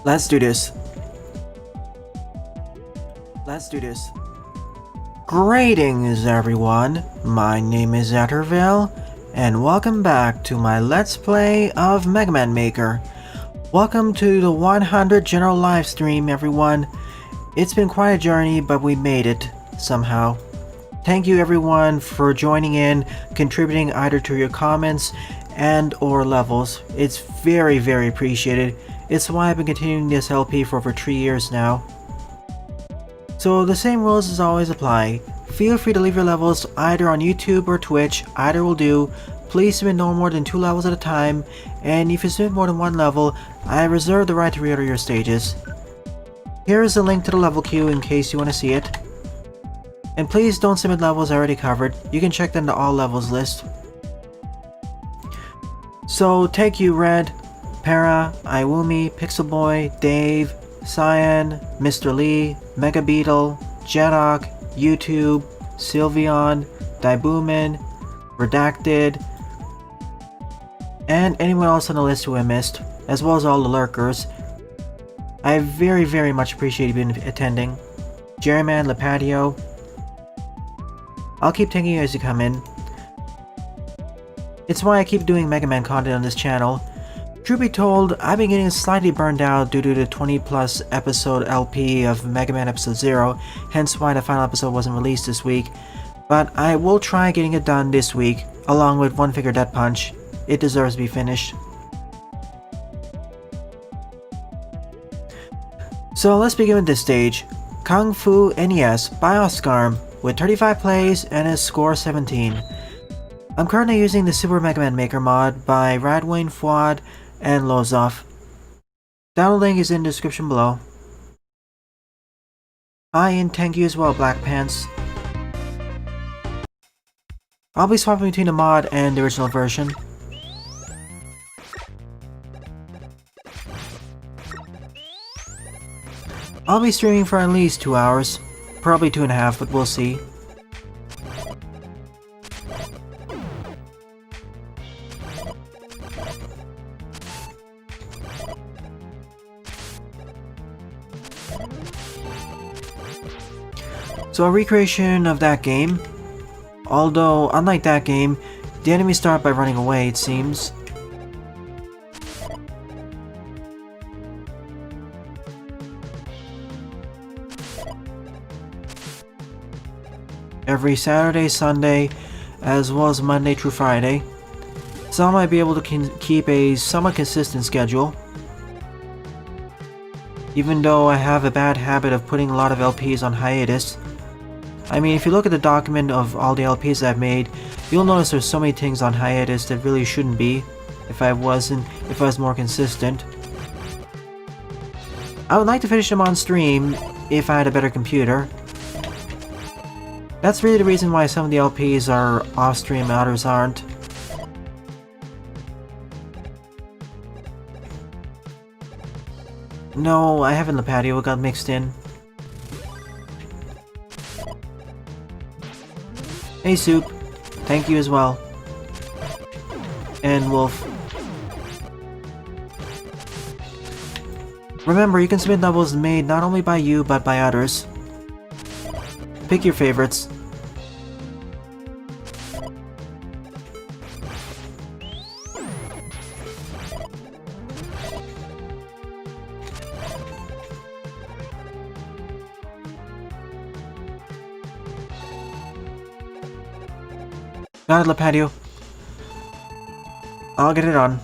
Let's do this. Let's do this. Greetings everyone, my name is Etterville, and welcome back to my Let's Play of Mega Man Maker. Welcome to the 100 general live stream everyone. It's been quite a journey, but we made it, somehow. Thank you everyone for joining in, contributing either to your comments and or levels. It's very appreciated. It's why I've been continuing this LP for over 3 years now. So the same rules as always apply. Feel free to leave your levels either on YouTube or Twitch, either will do. Please submit no more than 2 levels at a time, and if you submit more than 1 level, I reserve the right to reorder your stages. Here is a link to the level queue in case you want to see it. And please don't submit levels I already covered, you can check them the all levels list. So take you Red, Para, iWoomy, Pixel Boy, Dave, Cyan, Mr. Lee, Mega Beetle, Jedok, YouTube, Sylveon, Dybuman, Redacted, and anyone else on the list who I missed, as well as all the lurkers. I very much appreciate you being attending. Jerryman, Lepatio. I'll keep taking you as you come in. It's why I keep doing Mega Man content on this channel. Truth be told, I've been getting slightly burned out due to the 20+ episode LP of Mega Man Episode 0, hence why the final episode wasn't released this week. But I will try getting it done this week, along with One Finger Death Punch. It deserves to be finished. So let's begin with this stage. Kung Fu NES by Oscar, with 35 plays and a score 17. I'm currently using the Super Mega Man Maker mod by Radwayne Fuad and Lozov. Download link is in the description below. And thank you as well, Black Pants. I'll be swapping between the mod and the original version. I'll be streaming for at least 2 hours, probably 2.5, but we'll see. So a recreation of that game, although unlike that game, the enemies start by running away it seems. Every Saturday, Sunday, as well as Monday through Friday, so I might be able to keep a somewhat consistent schedule. Even though I have a bad habit of putting a lot of LPs on hiatus. I mean, if you look at the document of all the LPs I've made, you'll notice there's so many things on hiatus that really shouldn't be if I was more consistent. I would like to finish them on stream if I had a better computer. That's really the reason why some of the LPs are off stream and others aren't. No, I haven't the patio, it got mixed in. Hey Soup, thank you as well. And Wolf. Remember, you can submit levels made not only by you, but by others. Pick your favorites. Got it, Lepatio. I'll get it on.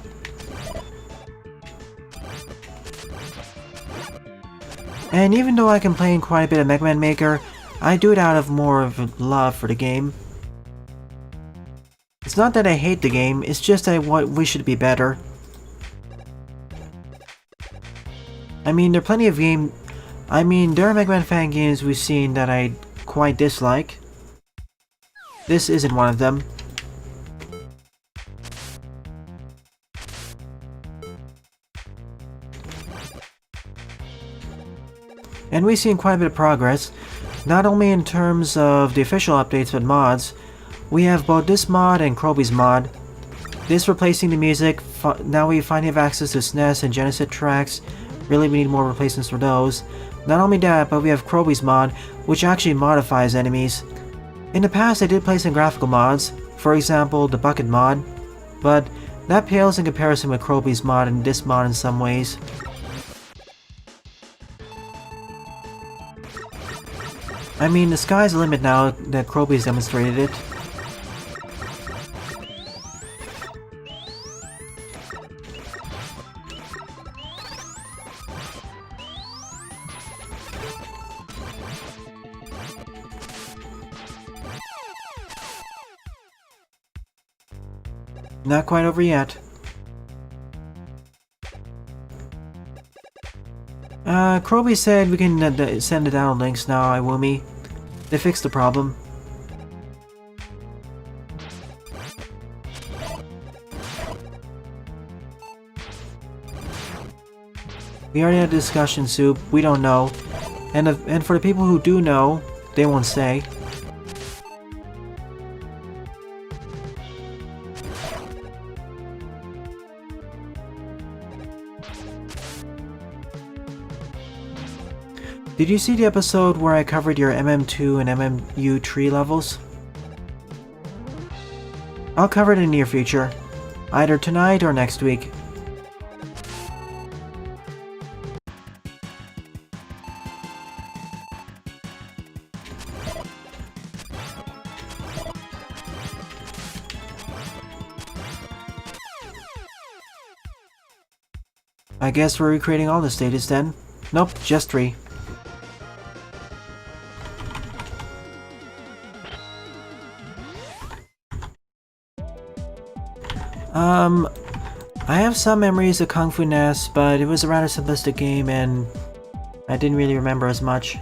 And even though I complain quite a bit of Mega Man Maker, I do it out of more of a love for the game. It's not that I hate the game, it's just that I wish it to be better. I mean, there are plenty of there are Mega Man fan games we've seen that I quite dislike. This isn't one of them. And we've seen quite a bit of progress, not only in terms of the official updates but mods. We have both this mod and Kroby's mod. This replacing the music, now we finally have access to SNES and Genesis tracks, Really, we need more replacements for those. Not only that, but we have Kroby's mod, which actually modifies enemies. In the past, I did play some graphical mods, for example, the Bucket mod, but that pales in comparison with Kroby's mod and this mod in some ways. I mean, the sky's the limit now that Kroby's demonstrated it. Not quite over yet. Kroby said we can send the download links now, iWoomy. They fixed the problem. We already had a discussion, Soup. We don't know. And for the people who do know, they won't say. Did you see the episode where I covered your MM2 and MMU tree levels? I'll cover it in the near future, either tonight or next week. I guess we're recreating all the stages then. Nope, just 3. I have some memories of Kung Fu NES, but it was a rather simplistic game and I didn't really remember as much.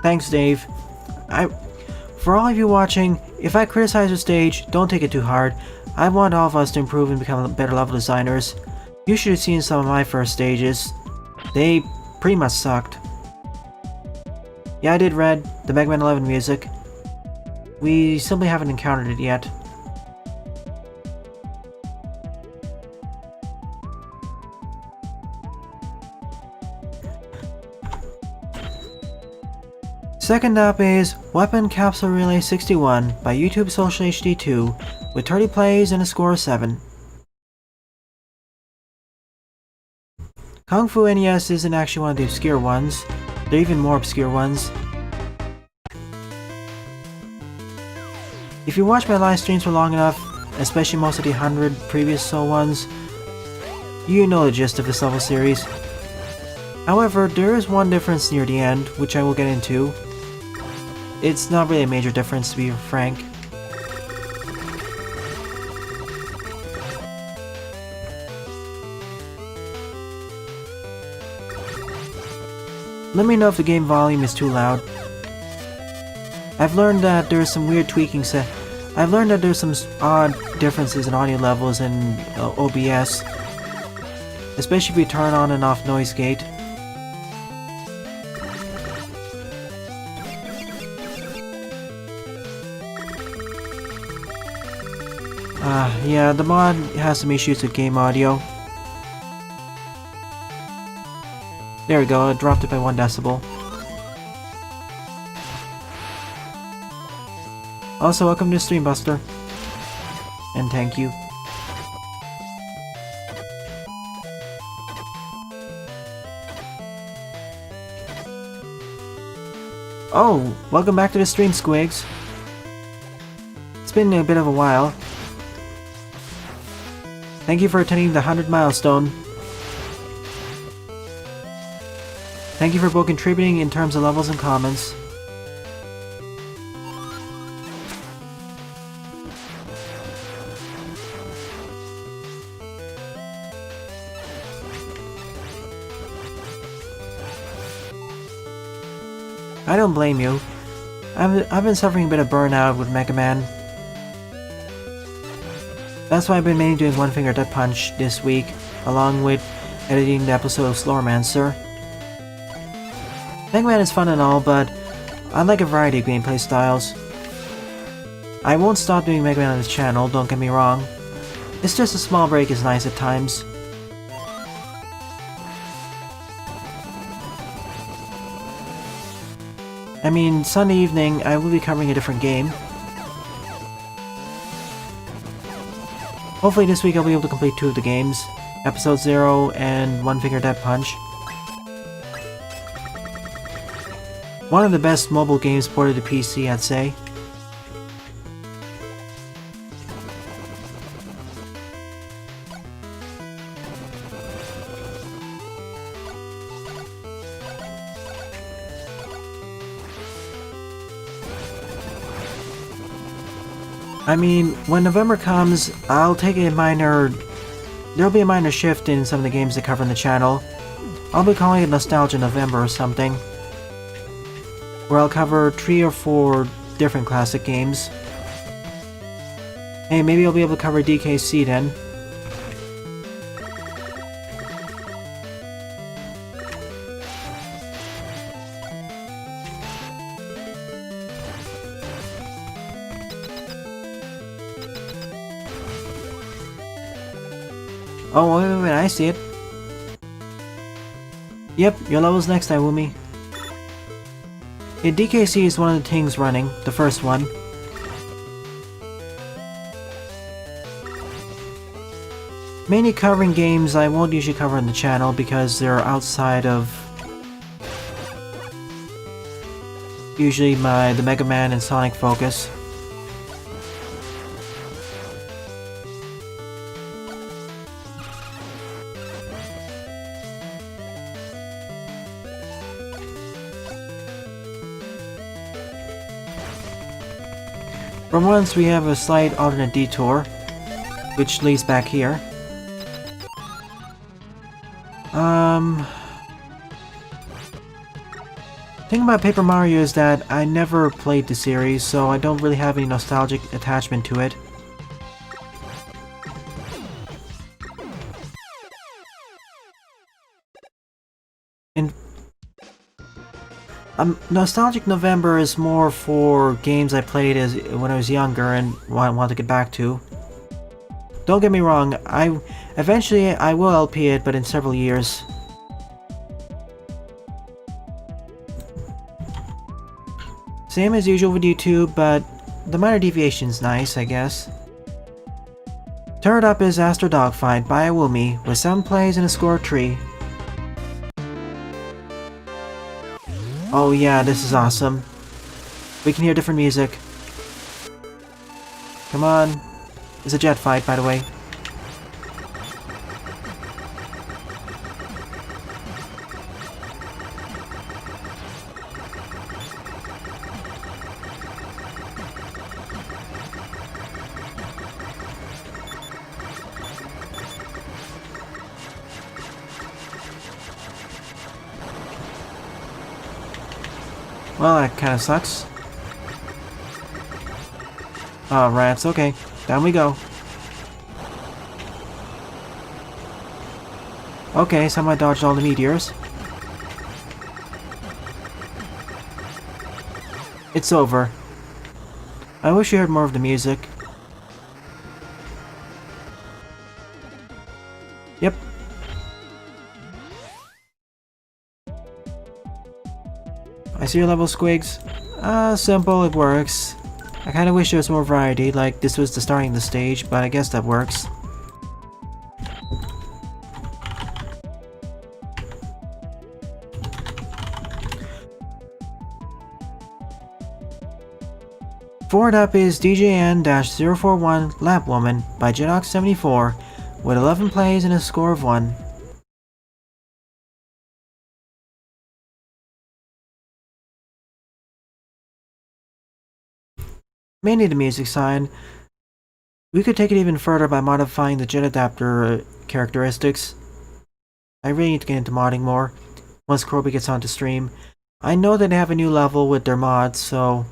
Thanks, Dave. For all of you watching, if I criticize a stage, don't take it too hard. I want all of us to improve and become better level designers. You should have seen some of my first stages. They pretty much sucked. Yeah, I did read the Mega Man 11 music. We simply haven't encountered it yet. Second up is Weapon Capsule Relay 61 by YouTube Social HD2 with 30 plays and a score of 7. Kung Fu NES isn't actually one of the obscure ones, they're even more obscure ones. If you watch my live streams for long enough, especially most of the 100 previous Soul ones, you know the gist of this level series. However, there is one difference near the end, which I will get into. It's not really a major difference, to be frank. Let me know if the game volume is too loud. I've learned that there's some weird tweaking I've learned that there's some odd differences in audio levels in OBS, especially if you turn on and off noise gate. Yeah, the mod has some issues with game audio. There we go, I dropped it by 1 decibel. Also, welcome to Stream Buster. And thank you. Oh, welcome back to the stream, Squigs. It's been a bit of a while. Thank you for attending the 100 milestone. Thank you for both contributing in terms of levels and comments. I don't blame you. I've been suffering a bit of burnout with Mega Man. That's why I've been mainly doing One Finger Death Punch this week, along with editing the episode of Slowermancer. Mega Man is fun and all, but I like a variety of gameplay styles. I won't stop doing Mega Man on this channel, don't get me wrong. It's just a small break is nice at times. I mean, Sunday evening, I will be covering a different game. Hopefully this week I'll be able to complete 2 of the games. Episode 0 and One Finger Death Punch. One of the best mobile games ported to PC, I'd say. I mean, when November comes, I'll take a minor... There'll be a minor shift in some of the games that cover on the channel. I'll be calling it Nostalgia November or something, where I'll cover 3 or 4 different classic games. Hey, maybe I'll be able to cover DKC then. Oh, wait, I see it. Yep, your level's next, iWoomy. Yeah, DKC is one of the things running, the first one. Mainly covering games I won't usually cover on the channel because they're outside of usually the Mega Man and Sonic focus. For once, we have a slight alternate detour, which leads back here. Thing about Paper Mario is that I never played the series, so I don't really have any nostalgic attachment to it. Nostalgic November is more for games I played when I was younger and want to get back to. Don't get me wrong, eventually I will LP it, but in several years. Same as usual with YouTube, but the minor deviation's nice, I guess. Third up is Astro Dogfight by iWoomy, with 7 plays and a score of 3. Oh yeah, this is awesome. We can hear different music. Come on. It's a jet fight, by the way. Well, that kinda sucks. Oh, rats, okay. Down we go. Okay, somehow I dodged all the meteors. It's over. I wish you heard more of the music. Yep. I see your level, Squigs. Simple, it works. I kinda wish there was more variety, like this was the starting of the stage, but I guess that works. Forward up is DJN-041 Lamp Woman by Jinox74 with 11 plays and a score of 1. Mainly the music side. We could take it even further by modifying the jet adapter characteristics. I really need to get into modding more once Corby gets onto stream. I know that they have a new level with their mods, so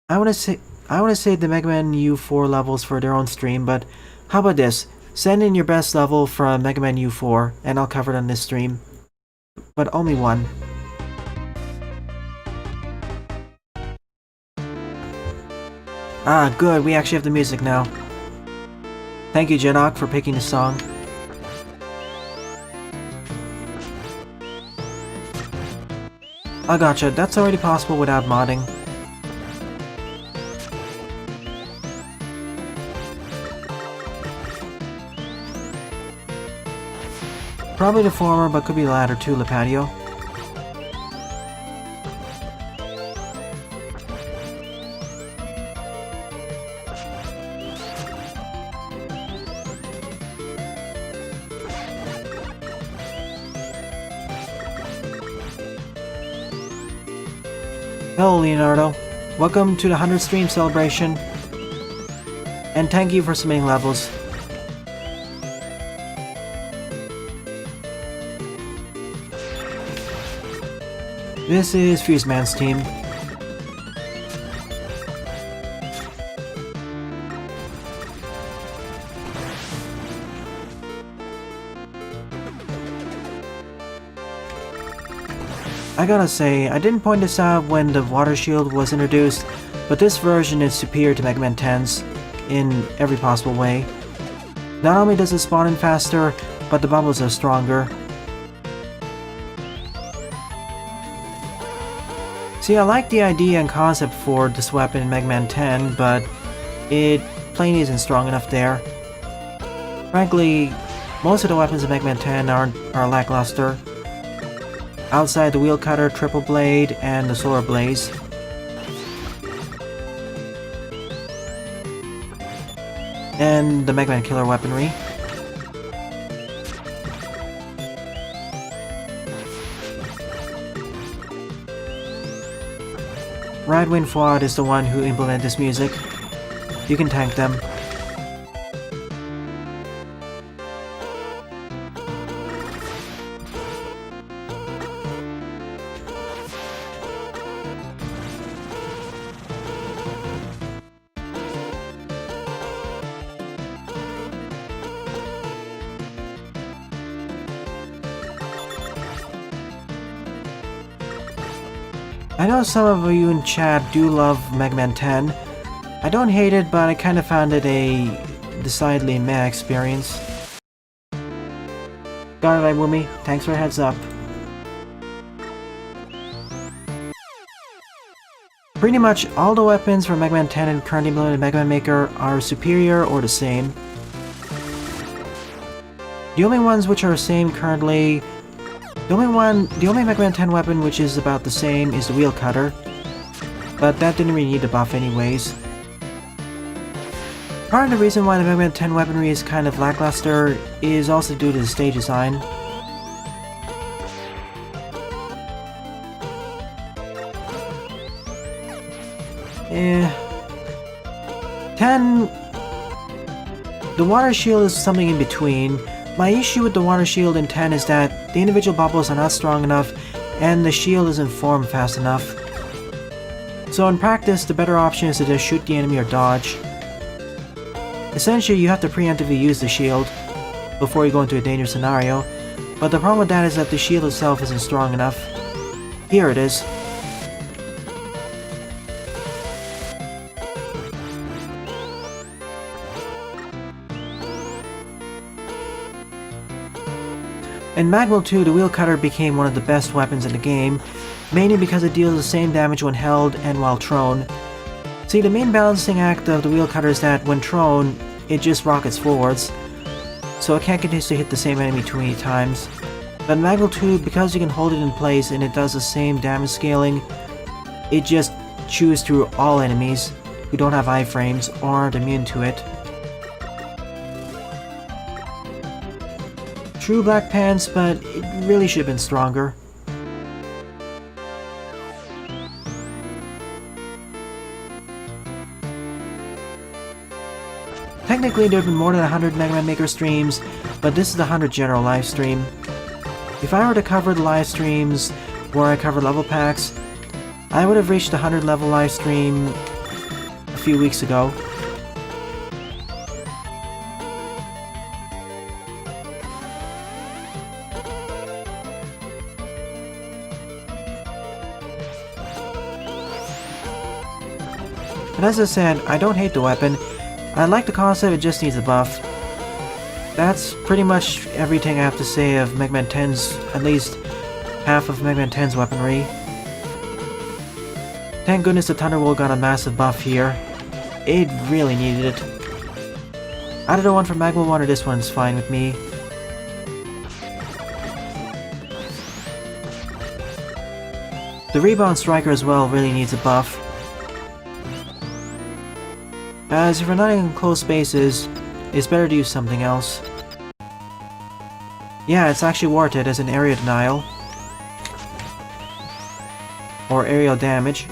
I want to save the Mega Man U4 levels for their own stream, but how about this? Send in your best level from Mega Man U4 and I'll cover it on this stream. But only one. Ah, good, we actually have the music now. Thank you, Jinox, for picking the song. I gotcha, that's already possible without modding. Probably the former, but could be the latter too, Lepadio. Hello, Leonardo. Welcome to the 100th stream celebration. And thank you for submitting levels. This is Fuse Man's team. I gotta say, I didn't point this out when the water shield was introduced, but this version is superior to Mega Man 10's in every possible way. Not only does it spawn in faster, but the bubbles are stronger. See, I like the idea and concept for this weapon in Mega Man 10, but it plain isn't strong enough there. Frankly, most of the weapons in Mega Man 10 are lackluster. Outside the wheel cutter, triple blade, and the solar blaze. And the Mega Man killer weaponry. Radwin Fuad is the one who implemented this music. You can thank them. I know some of you in chat do love Mega Man 10. I don't hate it, but I kind of found it a decidedly meh experience. Got it, iWoomy. Thanks for the heads up. Pretty much all the weapons from Mega Man 10 and currently implemented Mega Man Maker are superior or the same. The only ones which are the same currently... The only Mega Man 10 weapon which is about the same is the wheel cutter, but that didn't really need a buff anyways. Part of the reason why the Mega Man 10 weaponry is kind of lackluster is also due to the stage design. The water shield is something in between. My issue with the water shield in 10 is that the individual bubbles are not strong enough and the shield isn't formed fast enough. So in practice, the better option is to just shoot the enemy or dodge. Essentially, you have to preemptively use the shield before you go into a dangerous scenario, but the problem with that is that the shield itself isn't strong enough. Here it is. In Magwell 2, the wheel cutter became one of the best weapons in the game, mainly because it deals the same damage when held and while thrown. See, the main balancing act of the wheel cutter is that when thrown, it just rockets forwards, so it can't continuously hit the same enemy too many times. But in Magwell 2, because you can hold it in place and it does the same damage scaling, it just chews through all enemies who don't have iframes or aren't immune to it. True Black Pants, but it really should have been stronger. Technically, there have been more than 100 Mega Man Maker streams, but this is the 100 general live stream. If I were to cover the live streams where I cover level packs, I would have reached the 100 level live stream a few weeks ago. But as I said, I don't hate the weapon. I like the concept, it just needs a buff. That's pretty much everything I have to say of Mega Man 10's, at least half of Mega Man 10's weaponry. Thank goodness the Thunderbolt got a massive buff here. It really needed it. Either the one from Magma 1 or this one's fine with me. The Rebound Striker as well really needs a buff. As if you're not in close spaces, it's better to use something else. Yeah, it's actually worth it as an area denial. Or aerial damage.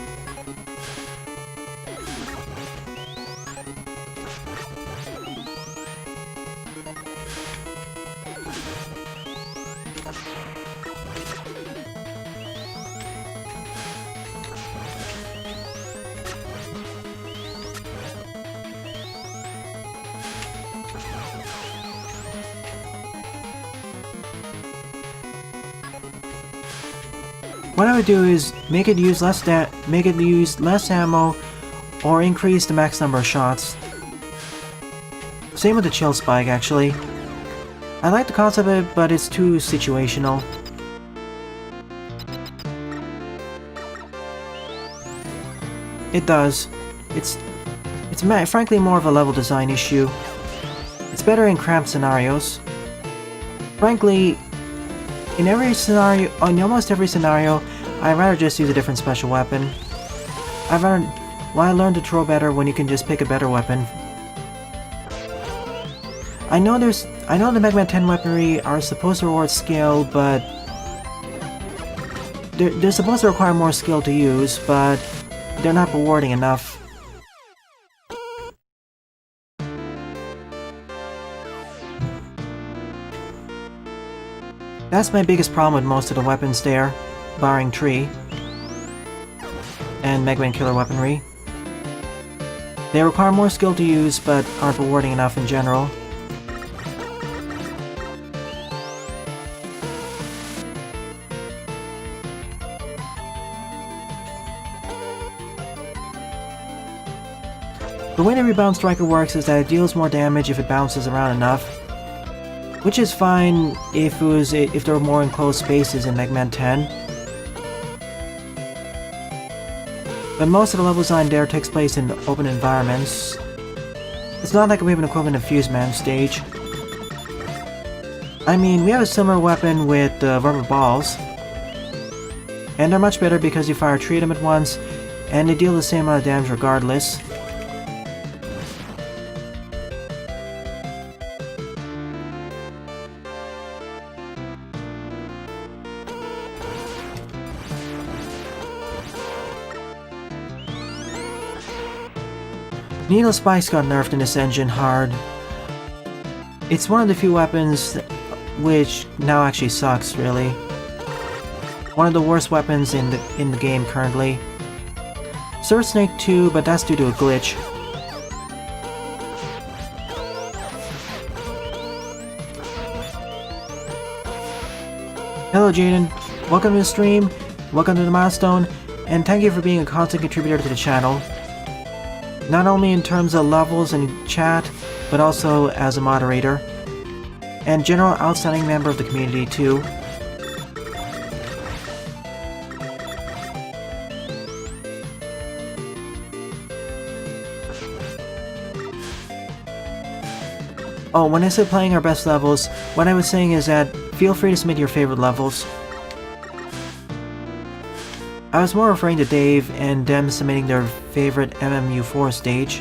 What I would do is make it use less ammo, or increase the max number of shots. Same with the Chill Spike, actually. I like the concept of it, but it's too situational. It does. It's frankly more of a level design issue. It's better in cramped scenarios. Frankly, in almost every scenario, I'd rather just use a different special weapon. Why learn to throw better when you can just pick a better weapon? I know the Mega Man 10 weaponry are supposed to reward skill, but they're supposed to require more skill to use, but they're not rewarding enough. That's my biggest problem with most of the weapons there, barring Tree and Mega Man Killer weaponry. They require more skill to use, but aren't rewarding enough in general. The way the Rebound Striker works is that it deals more damage if it bounces around enough, which is fine if there were more enclosed spaces in Mega Man 10. But most of the level design there takes place in open environments. It's not like we have an equivalent of Fuse Man stage. I mean, we have a similar weapon with rubber balls, and they're much better because you fire 3 of them at once, and they deal the same amount of damage regardless. Needle Spikes got nerfed in this engine hard. It's one of the few weapons which now actually sucks, really. One of the worst weapons in the game currently. Surf Snake too, but that's due to a glitch. Hello Jaden, welcome to the stream, welcome to the milestone, and thank you for being a constant contributor to the channel. Not only in terms of levels and chat, but also as a moderator. And general outstanding member of the community too. Oh, when I said playing our best levels, what I was saying is that feel free to submit your favorite levels. I was more referring to Dave and them submitting their favorite MMU4 stage.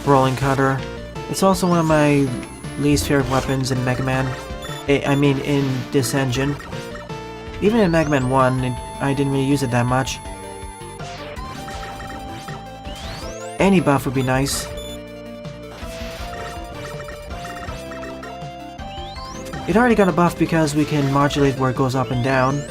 Rolling Cutter. It's also one of my least favorite weapons in Mega Man. I mean, in this engine. Even in Mega Man 1, I didn't really use it that much. Any buff would be nice. It already got a buff because we can modulate where it goes up and down.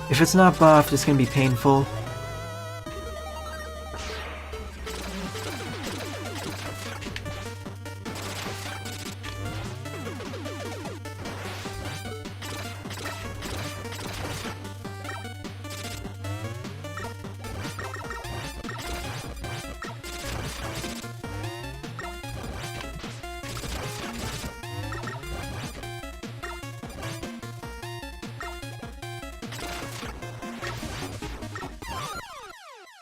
If it's not buffed, it's gonna be painful.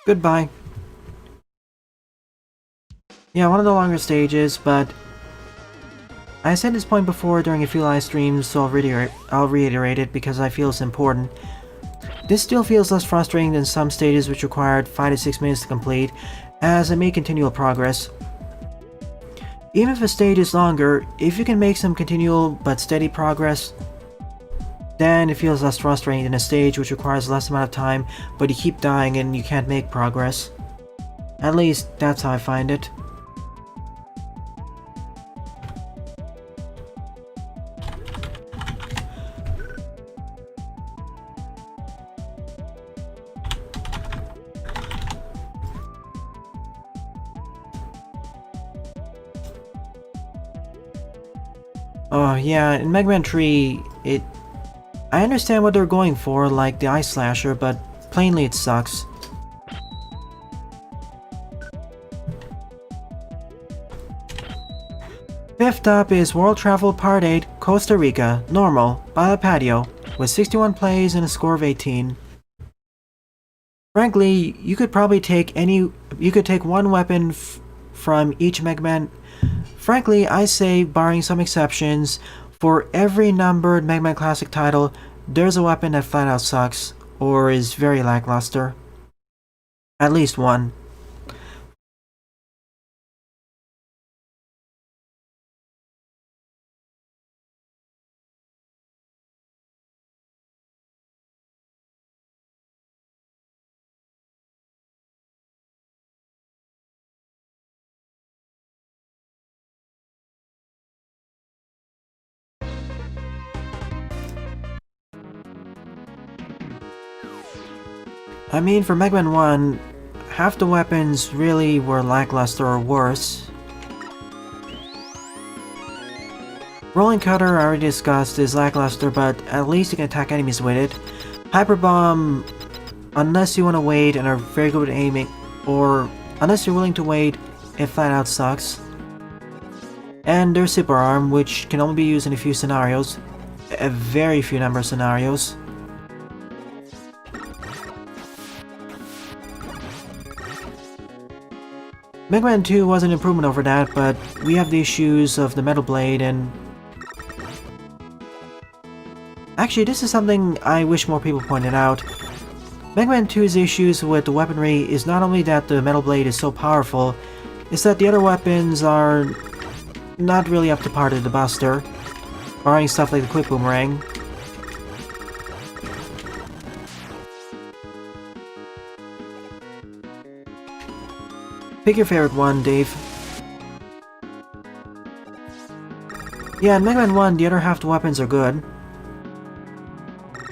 Goodbye. Yeah, one of the longer stages, but I said this point before during a few live streams, so I'll reiterate it because I feel it's important. This still feels less frustrating than some stages which required 5 to 6 minutes to complete, as I make continual progress. Even if a stage is longer, if you can make some continual but steady progress, then it feels less frustrating than a stage which requires less amount of time, but you keep dying and you can't make progress. At least, that's how I find it. Oh yeah, in Mega Man 3, I understand what they're going for, like the Ice Slasher, but plainly it sucks. Fifth up is World Travel Part 8, Costa Rica, normal, by the patio, with 61 plays and a score of 18. Frankly, you could probably take one weapon from each Mega Man. Frankly, I say, barring some exceptions, for every numbered Mega Man Classic title, there's a weapon that flat out sucks, or is very lackluster. At least one. I mean, for Mega Man 1, half the weapons really were lackluster or worse. Rolling Cutter, I already discussed, is lackluster, but at least you can attack enemies with it. Hyper Bomb, unless you want to wait and are very good at aiming, or unless you're willing to wait, it flat out sucks. And there's Super Arm, which can only be used in a few scenarios. A very few number of scenarios. Mega Man 2 was an improvement over that, but we have the issues of the Metal Blade and... Actually, this is something I wish more people pointed out. Mega Man 2's issues with the weaponry is not only that the Metal Blade is so powerful, it's that the other weapons are not really up to par to the Buster, barring stuff like the Quick Boomerang. Pick your favorite one, Dave. Yeah, in Mega Man 1, the other half of the weapons are good.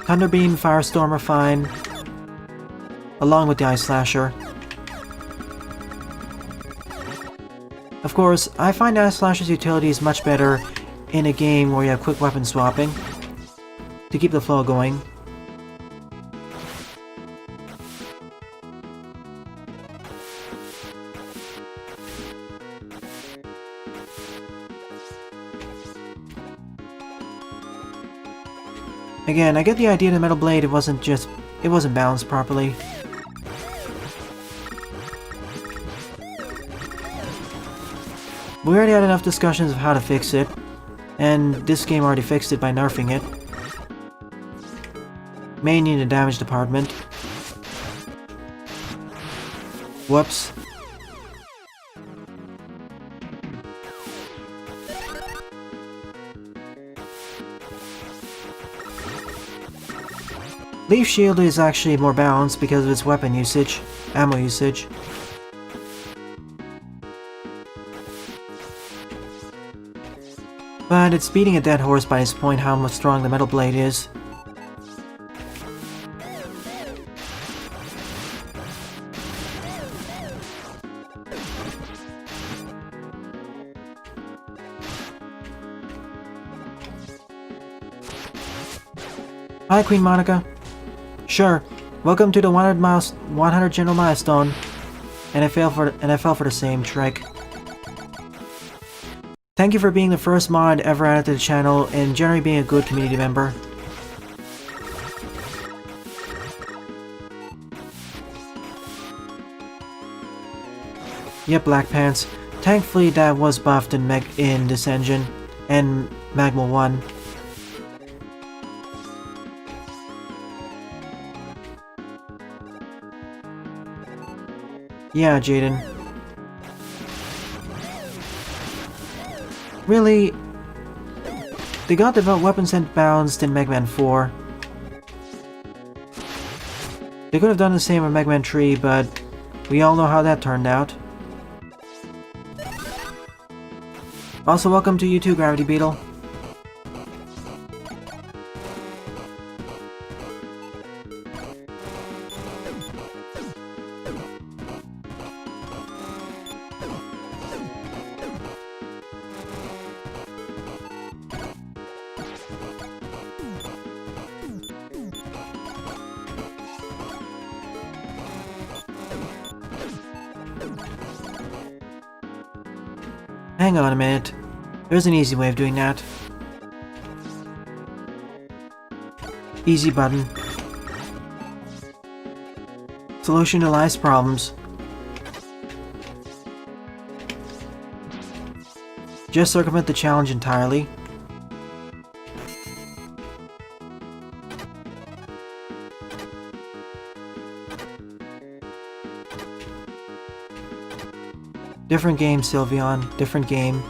Thunder Beam, Firestorm are fine, along with the Ice Slasher. Of course, I find Ice Slasher's utility is much better in a game where you have quick weapon swapping, to keep the flow going. Again, I get the idea of the Metal Blade, it wasn't balanced properly. We already had enough discussions of how to fix it, and this game already fixed it by nerfing it. Mainly in the damage department. Whoops. Leaf Shield is actually more balanced because of its weapon usage, ammo usage. But it's beating a dead horse by this point how much strong the Metal Blade is. Hi, Queen Monica. Sure. Welcome to the 100 general milestone. And I fell for the same trick. Thank you for being the first mod ever added to the channel and generally being a good community member. Yep, Black Pants. Thankfully that was buffed in this engine, and Magma 1. Yeah, Jaden. Really? They got the weapons and balanced in Mega Man 4. They could have done the same with Mega Man 3, but we all know how that turned out. Also, welcome to you too, Gravity Beetle. Hang on a minute. There's an easy way of doing that. Easy button. Solution to life's problems. Just circumvent the challenge entirely. Different game, Sylveon. Different game.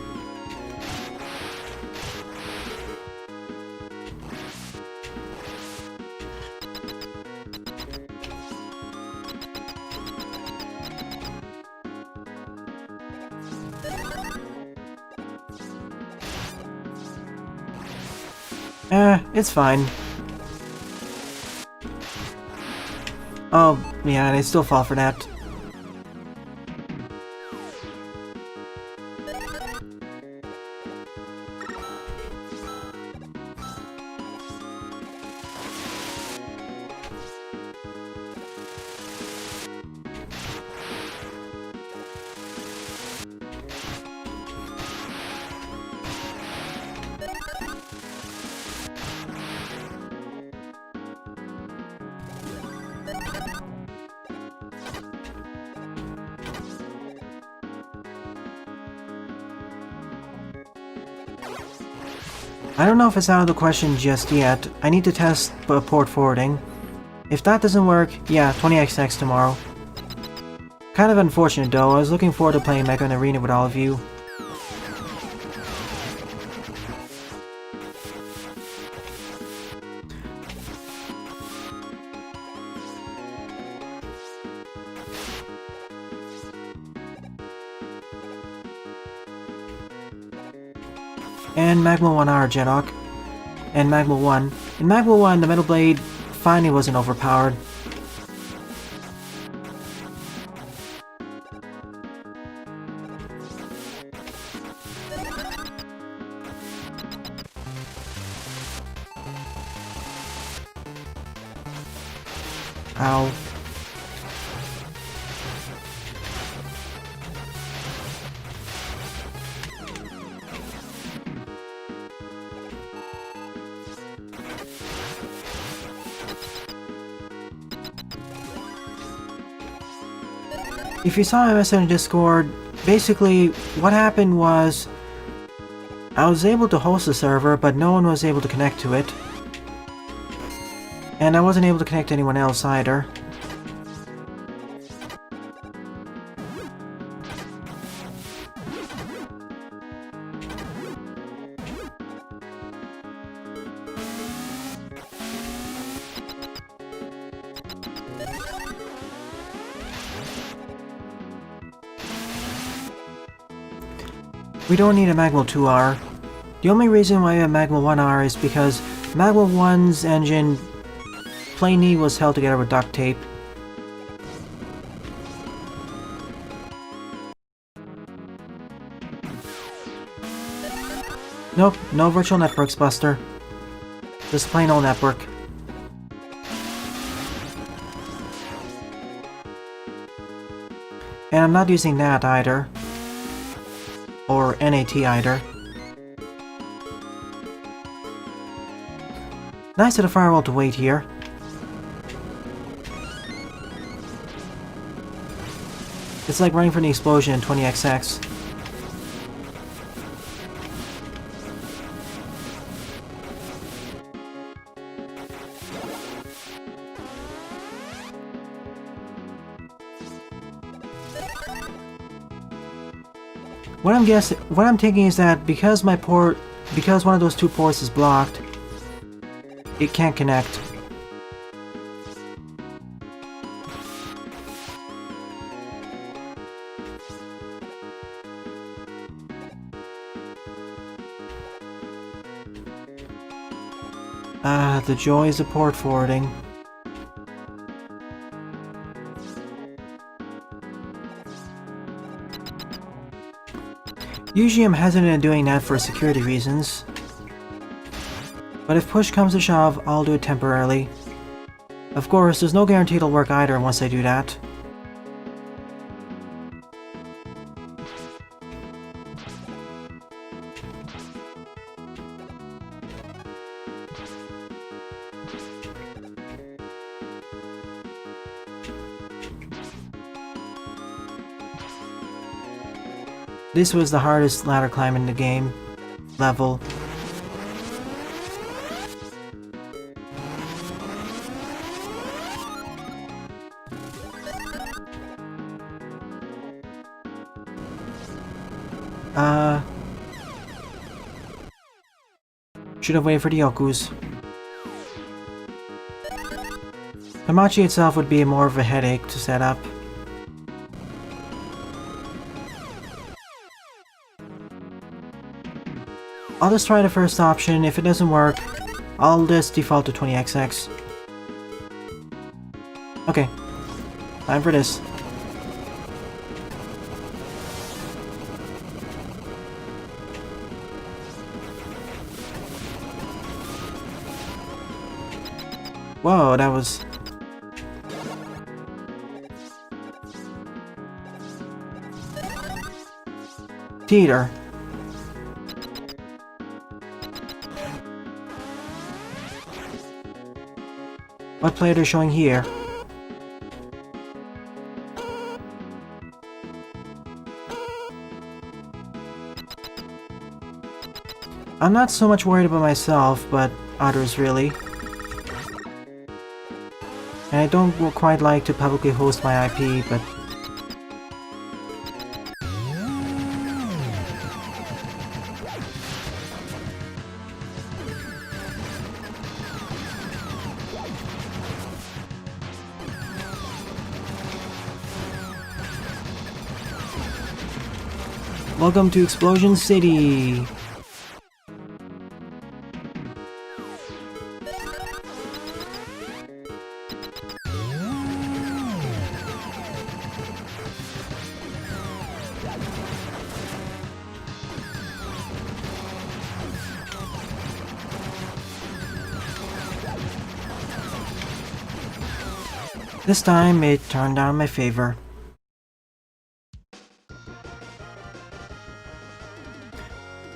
It's fine. Oh, yeah, and I still fall for that. I don't know if it's out of the question just yet. I need to test port forwarding. If that doesn't work, yeah, 20XX tomorrow. Kind of unfortunate though, I was looking forward to playing Mega Man Arena with all of you. And Magma 1R Jedok. And Magma 1. In Magma 1, the Metal Blade finally wasn't overpowered. Ow. If you saw my message in Discord, basically what happened was I was able to host the server, but no one was able to connect to it. And I wasn't able to connect to anyone else either. We don't need a Magma 2R. The only reason why we have Magma 1R is because Magma 1's engine plainly was held together with duct tape. Nope, no virtual networks, Buster. Just plain old network. And I'm not using that either. Or NAT either. Nice of the firewall to wait here. It's like running from the explosion in 20XX. What I'm thinking is that because one of those two ports is blocked, it can't connect. The joys of port forwarding. Usually I'm hesitant in doing that for security reasons, but if push comes to shove, I'll do it temporarily. Of course, there's no guarantee it'll work either once I do that. This was the hardest ladder climb in the game. Level. Should have waited for the Yokus. Hamachi itself would be more of a headache to set up. I'll just try the first option. If it doesn't work, I'll just default to 20XX. Okay, time for this. Whoa, that was... Teeter. What play they're showing here? I'm not so much worried about myself, but others really. And I don't quite like to publicly host my IP, but... Welcome to Explosion City! This time, it turned out in my favor.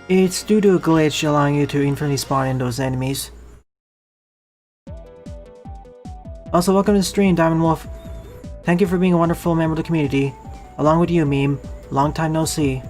It's due to a glitch allowing you to infinitely spawn in those enemies. Also, welcome to the stream, Diamond Wolf. Thank you for being a wonderful member of the community. Along with you, Meme. Long time no see.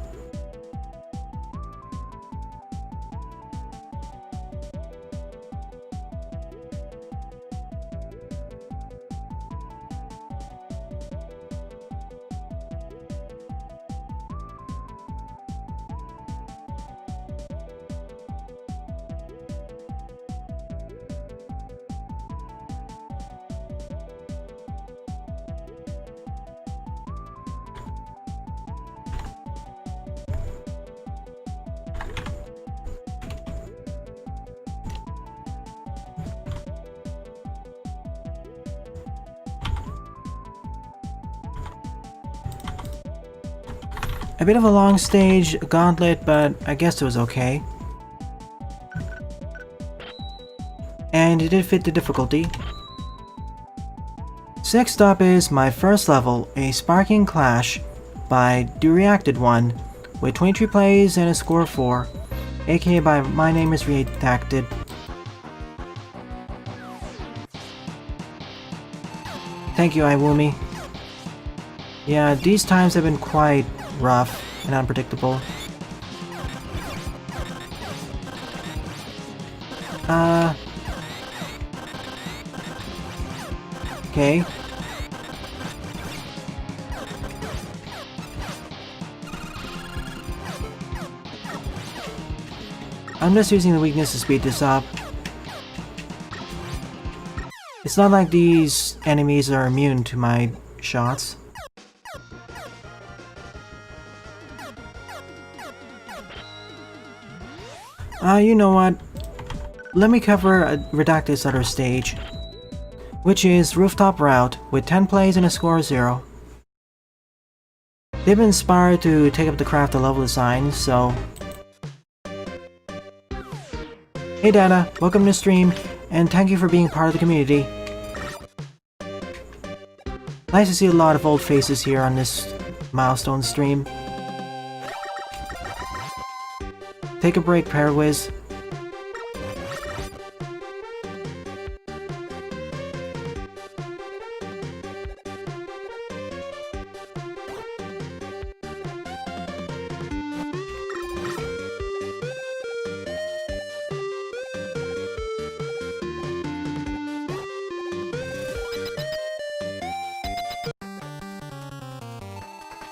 A bit of a long stage, a gauntlet, but I guess it was okay. And it did fit the difficulty. Next up is my first level, a Sparking Clash by The Reacted One, with 23 plays and a score of 4, aka by My Name is Redacted. Thank you, iWoomy. Yeah, these times have been quite rough and unpredictable. Okay. I'm just using the weakness to speed this up. It's not like these enemies are immune to my shots. You know what? Let me redact this other stage, which is Rooftop Route with 10 plays and a score of 0. They've been inspired to take up the craft of level design, so... Hey Dana, welcome to the stream, and thank you for being part of the community. Nice to see a lot of old faces here on this milestone stream. Take a break, Parawiz.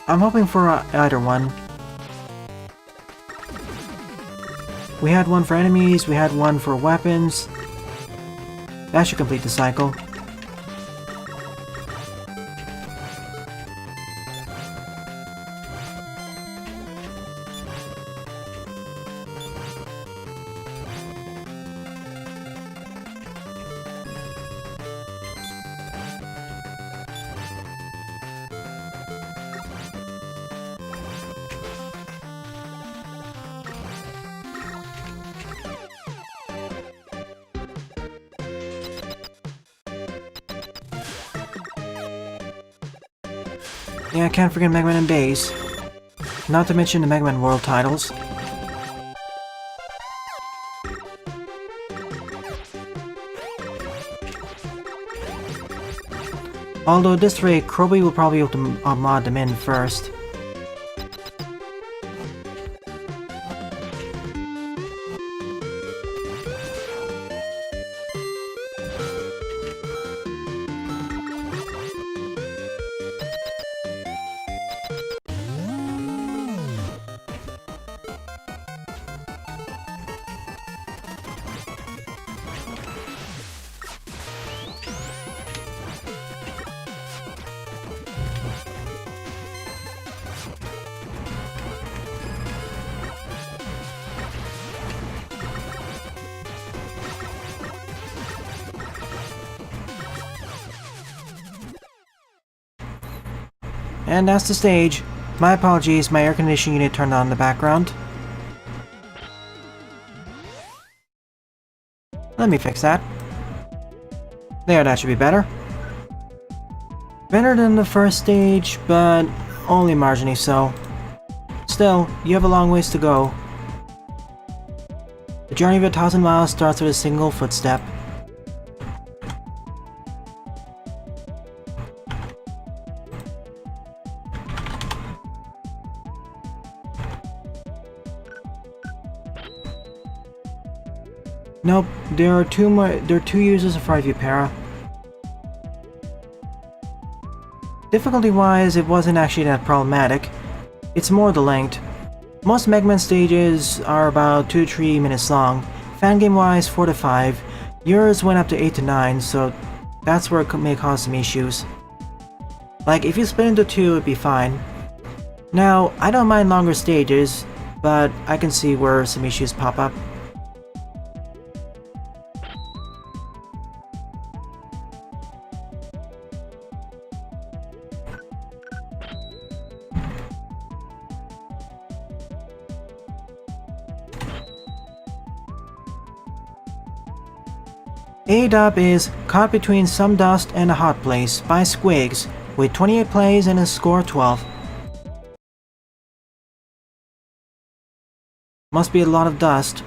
I'm hoping for either one. We had one for enemies, we had one for weapons. That should complete the cycle. Yeah, I can't forget Mega Man and Base. Not to mention the Mega Man World titles. Although at this rate, Kroby will probably be able to mod them in first. And that's the stage. My apologies, my air conditioning unit turned on in the background. Let me fix that. There, that should be better. Better than the first stage, but only marginally so. Still, you have a long ways to go. The journey of 1,000 miles starts with a single footstep. Nope, there are two users of Fright View Para. Difficulty-wise, it wasn't actually that problematic. It's more the length. Most Mega Man stages are about 2 to 3 minutes long. Fangame-wise, 4 to 5. Yours went up to 8 to 9, so that's where it may cause some issues. Like, if you split into 2, it'd be fine. Now, I don't mind longer stages, but I can see where some issues pop up. A-Dub is Caught Between Some Dust and a Hot Place by Squigs, with 28 plays and a score of 12. Must be a lot of dust.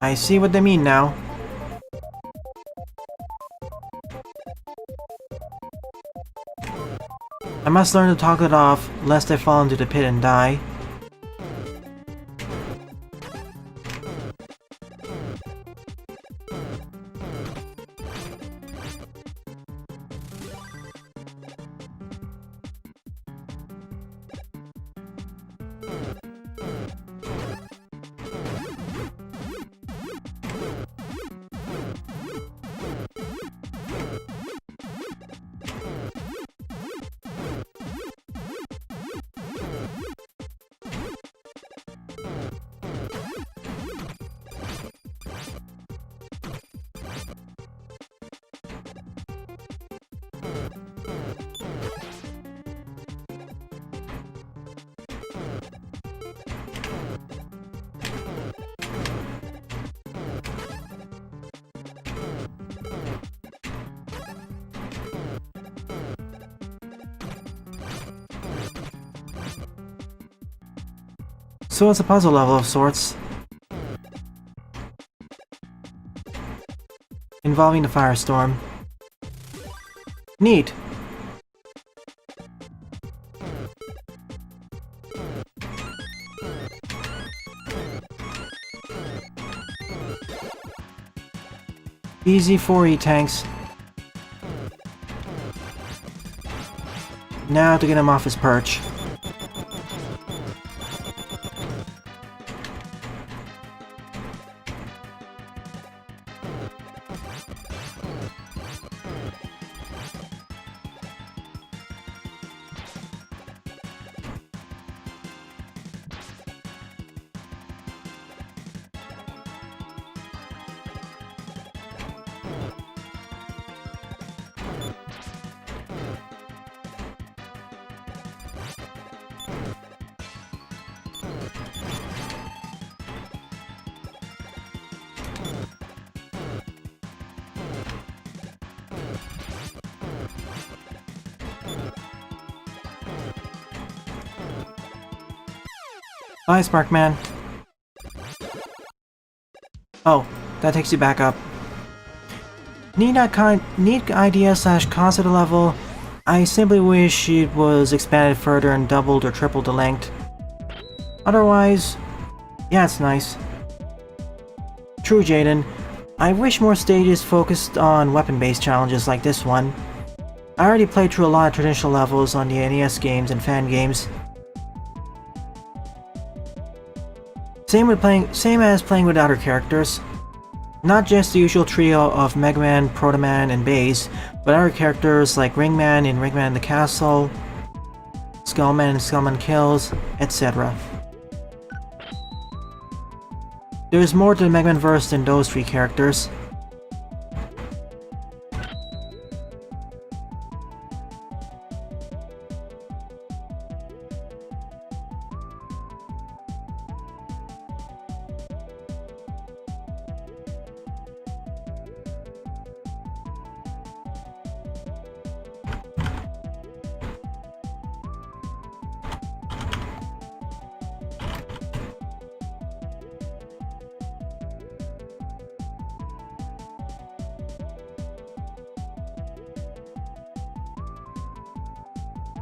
I see what they mean now. I must learn to talk it off, lest I fall into the pit and die. So it's a puzzle level of sorts, involving the firestorm. Neat. Easy 4E tanks. Now to get him off his perch. Bye, Sparkman. Oh, that takes you back up. Neat idea / concept level. I simply wish it was expanded further and doubled or tripled the length. Otherwise, yeah, it's nice. True, Jaden. I wish more stages focused on weapon-based challenges like this one. I already played through a lot of traditional levels on the NES games and fan games. Same as playing with other characters. Not just the usual trio of Mega Man, Protoman, and Bass, but other characters like Ringman in Ringman in the Castle, Skullman in Skullman Kills, etc. There's more to the Mega Man verse than those three characters.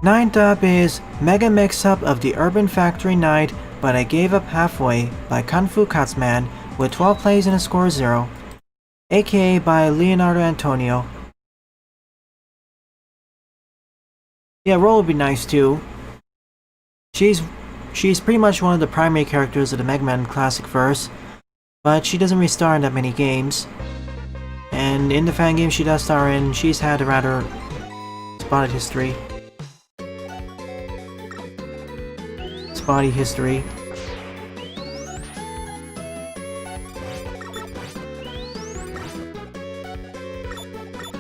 Ninth up is Mega Mix-Up of the Urban Factory Night, but I Gave Up Halfway by Kung Fu Katzman with 12 plays and a score of 0, aka by Leonardo Antonio. Yeah, Roll would be nice too. She's pretty much one of the primary characters of the Mega Man Classic verse, but she doesn't really star in that many games. And in the fan game she does star in, she's had a rather spotty history.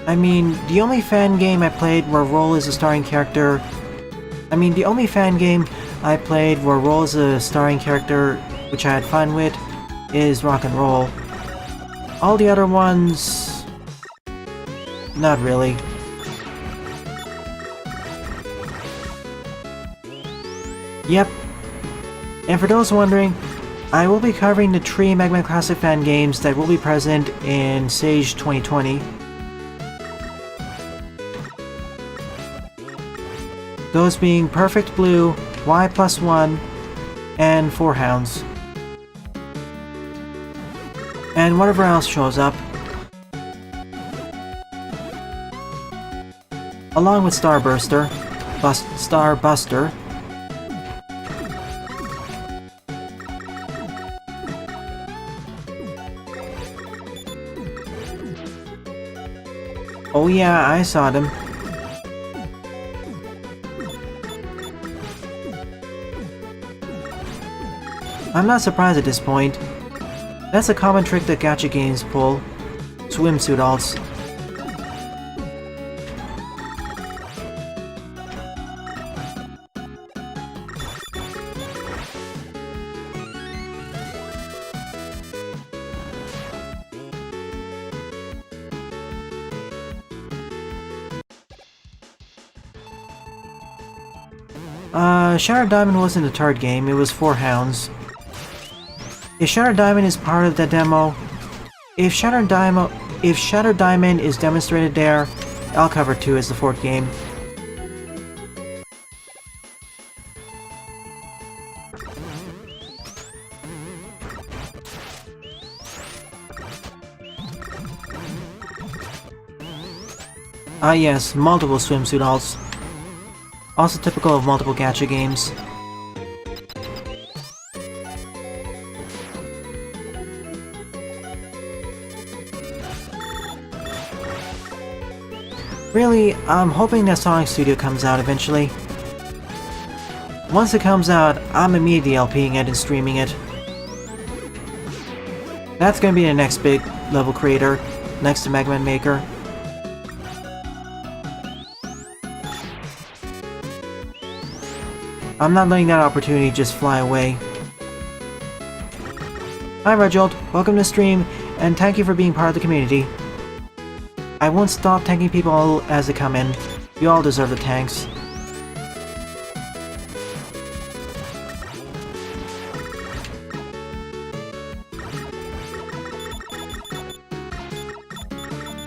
I mean, the only fan game I played where Roll is a starring character... which I had fun with, is Rock and Roll. All the other ones... not really. Yep. And for those wondering, I will be covering the 3 Mega Man Classic fan games that will be present in Sage 2020. Those being Perfect Blue, Y+1, and 4 Hounds. And whatever else shows up. Along with Starbuster. Starbuster. Oh yeah, I saw them. I'm not surprised at this point. That's a common trick that gacha games pull. Swimsuit alts. Shattered Diamond wasn't the third game, it was 4 Hounds. If Shattered Diamond is part of the demo, if Shattered Diamond is demonstrated there, I'll cover 2 as the 4th game. Ah yes, multiple swimsuit alts. Also typical of multiple gacha games. Really, I'm hoping that Sonic Studio comes out eventually. Once it comes out, I'm immediately LPing it and streaming it. That's gonna be the next big level creator, next to Mega Man Maker. I'm not letting that opportunity just fly away. Hi Reginald, welcome to the stream, and thank you for being part of the community. I won't stop thanking people as they come in. You all deserve the thanks.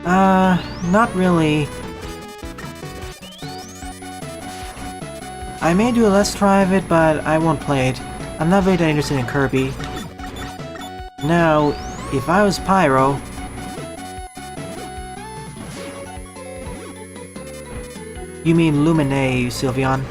Not really. I may do a Let's Try of it, but I won't play it. I'm not very interested in Kirby. Now, if I was Pyro... You mean Lumine, Sylveon.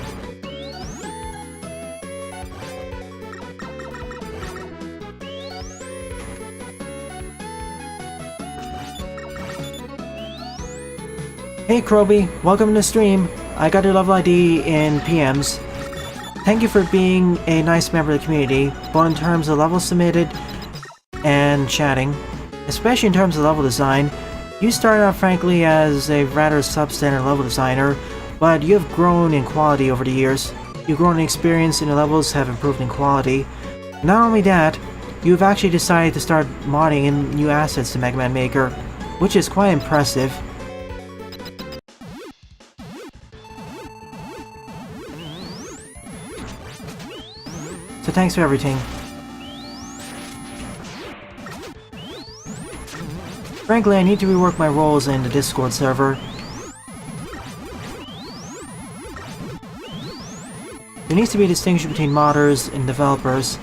Hey Kroby, welcome to the stream. I got your level ID in PMs. Thank you for being a nice member of the community, both in terms of levels submitted and chatting. Especially in terms of level design. You started out frankly as a rather substandard level designer, but you have grown in quality over the years. You've grown in experience and your levels have improved in quality. Not only that, you've actually decided to start modding in new assets to Mega Man Maker, which is quite impressive. So thanks for everything. Frankly, I need to rework my roles in the Discord server. There needs to be a distinction between modders and developers.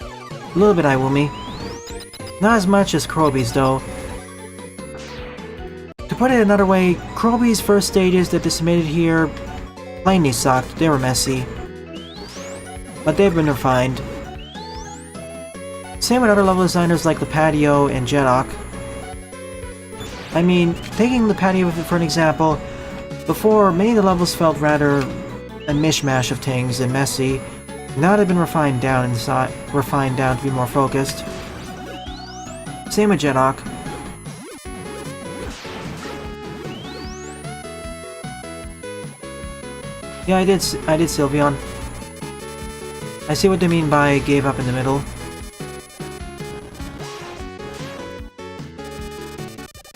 A little bit iWoomy. Not as much as Kroby's though. To put it another way, Kroby's first stages that they submitted here plainly sucked, they were messy. But they've been refined. Same with other level designers like the Patio and Jedok. I mean, taking the Patio for an example, before many of the levels felt rather a mishmash of things and messy. Now they've been refined down to be more focused. Same with Jedok. Yeah, I did Sylveon. I see what they mean by gave up in the middle.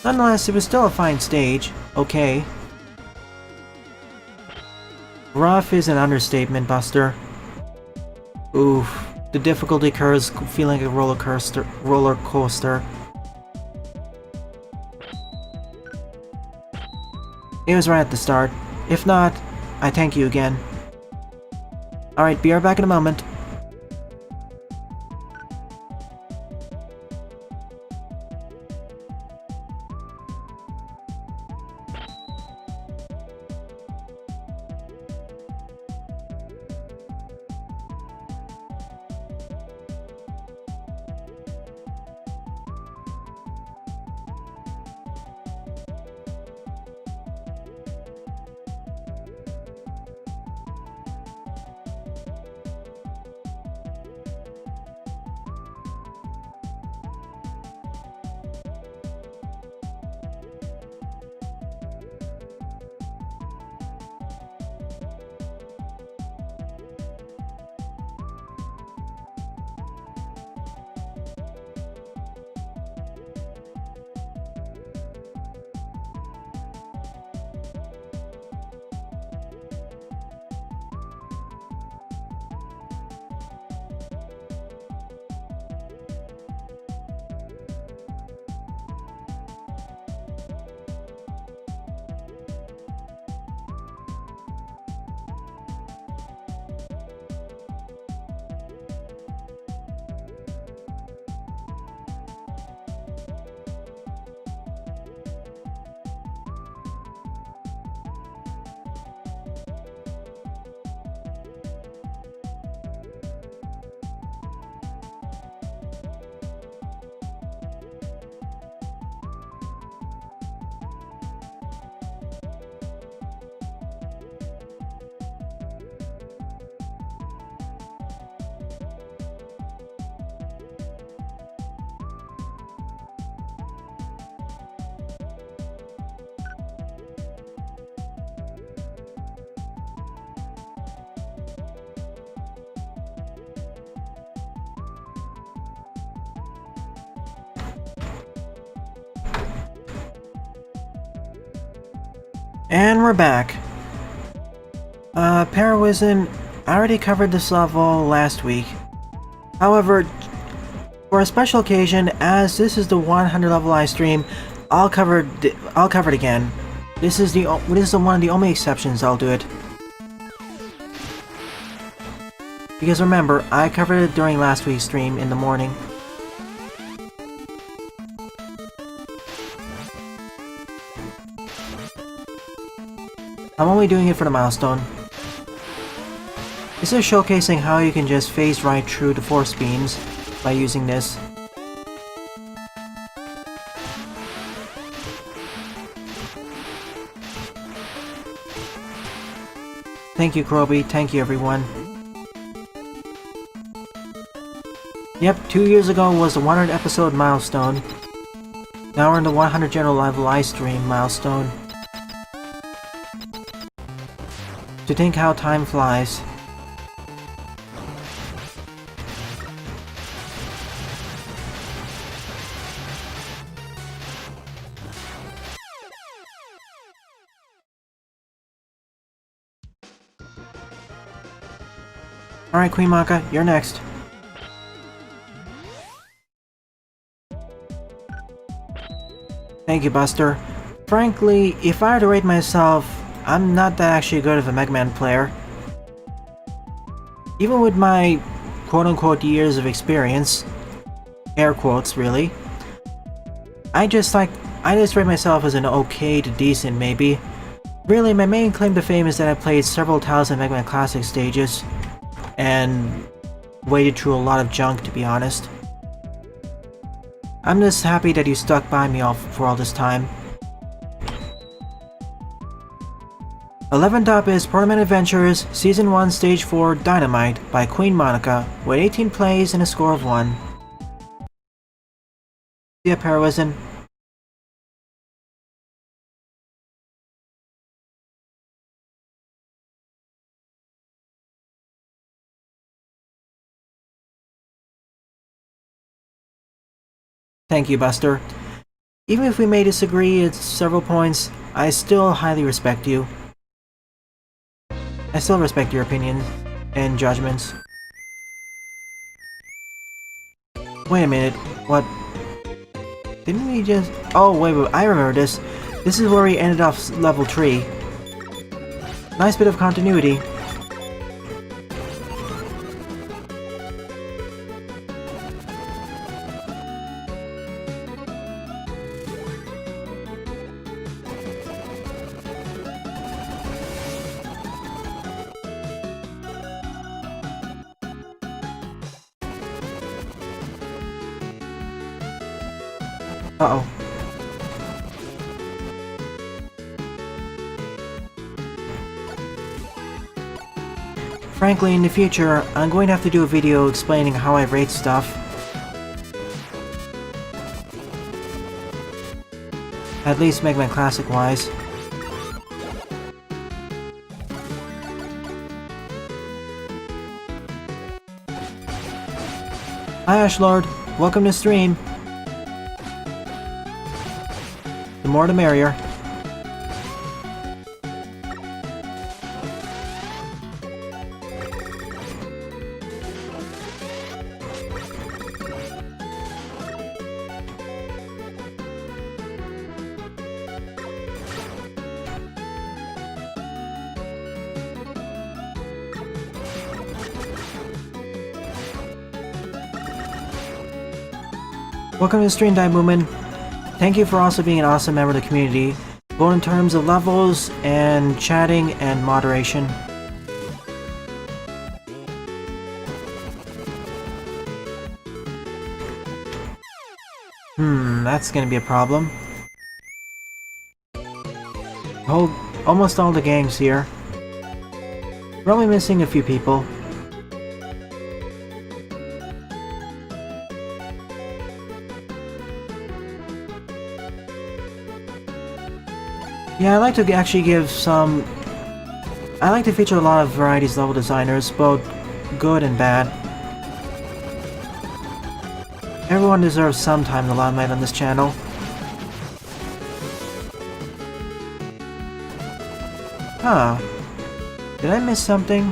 Nonetheless, it was still a fine stage. Okay. Rough is an understatement, Buster. Oof, the difficulty curve is feeling like a roller coaster. It was right at the start. If not, I thank you again. Alright, be right back in a moment. And we're back. Parawism, I already covered this level last week. However, for a special occasion, as this is the 100 level live stream, I'll cover it again. This is one of the only exceptions I'll do it. Because remember, I covered it during last week's stream in the morning. I'm only doing it for the milestone. This is showcasing how you can just phase right through the force beams by using this. Thank you, Kroby. Thank you, everyone. Yep, 2 years ago was the 100 episode milestone. Now we're in the 100 general live stream milestone. To think how time flies. Alright, Queen Maka, you're next. Thank you, Buster. Frankly, if I were to rate myself, I'm not that actually good of a Mega Man player. Even with my quote-unquote years of experience, air quotes really, I just rate myself as an okay to decent maybe. Really, my main claim to fame is that I played several thousand Mega Man Classic stages, and waded through a lot of junk, to be honest. I'm just happy that you stuck by me for all this time. 11th up is Protoman Adventures, Season 1, Stage 4, Dynomite by Queen Monica, with 18 plays and a score of 1. Yeah, Parawism. Thank you, Buster. Even if we may disagree at several points, I still highly respect you. I still respect your opinions and judgments. Wait a minute, what? Didn't we just... Oh, wait, I remember this. This is where we ended off level 3. Nice bit of continuity. Uh-oh. Frankly, in the future, I'm going to have to do a video explaining how I rate stuff. At least Mega Man Classic-wise. Hi Ashlord, welcome to stream. The more the merrier. Welcome to the stream, Dynomite Woman. Thank you for also being an awesome member of the community, both in terms of levels and chatting and moderation. That's gonna be a problem. Almost all the gangs here. We're only missing a few people. Yeah, I like to actually give some... I like to feature a lot of varieties level designers, both good and bad. Everyone deserves some time in the limelight on this channel. Huh. Did I miss something?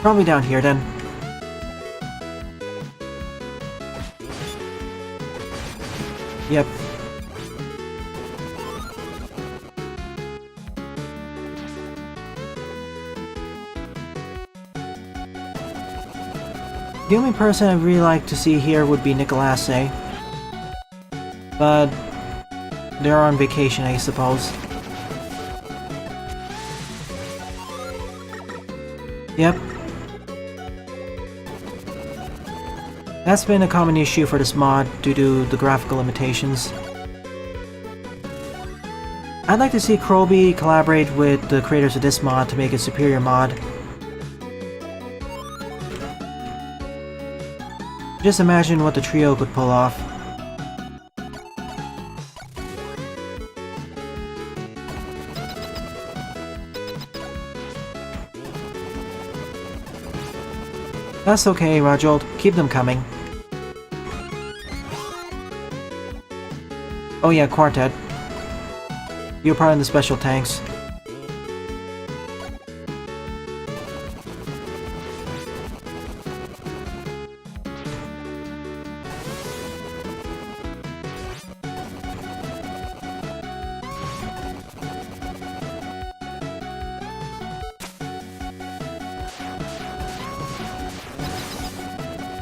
Probably down here then. Yep. The only person I'd really like to see here would be Nicolase. But they're on vacation, I suppose. Yep. That's been a common issue for this mod due to the graphical limitations. I'd like to see Kroby collaborate with the creators of this mod to make a superior mod. Just imagine what the trio could pull off. That's okay, Rajold. Keep them coming. Oh yeah, Quartet. You're part of the special tanks.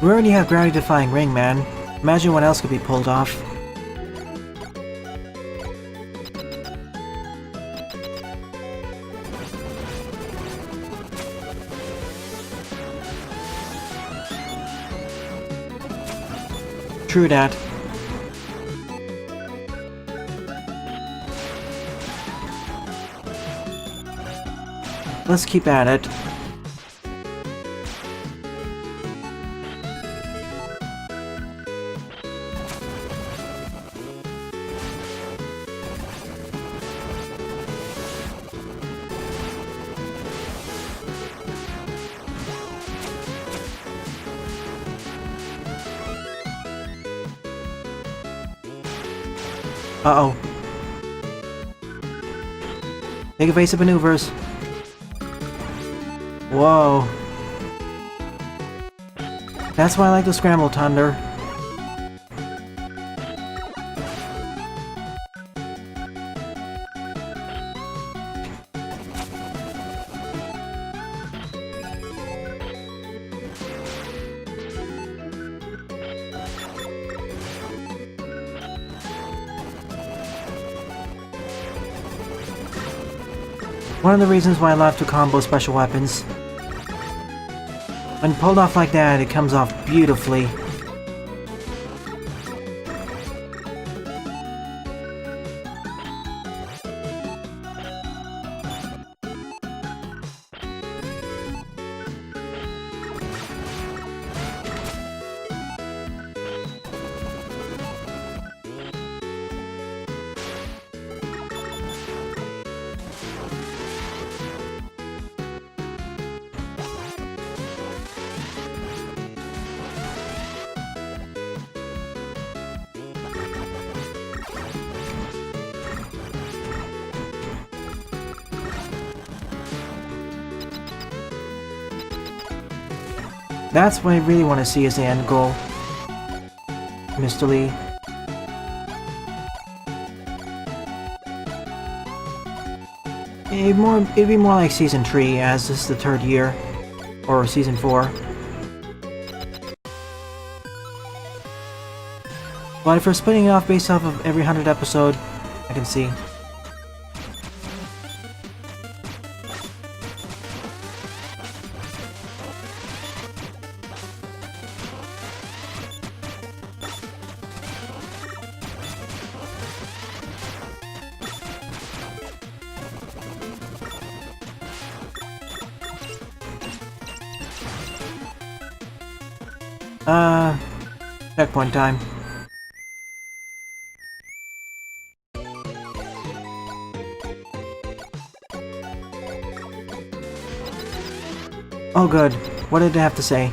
We already have gravity-defying ring, man. Imagine what else could be pulled off. True that. Let's keep at it. Uh-oh. Take evasive maneuvers. Whoa. That's why I like the Scramble Thunder. One of the reasons why I love to combo special weapons. When pulled off like that, it comes off beautifully. That's what I really want to see as the end goal. Mr. Lee. It'd be more like Season 3, as this is the 3rd year. Or Season 4. But if we're splitting it off based off of every 100 episode, I can see. Checkpoint time. Oh good, what did it have to say?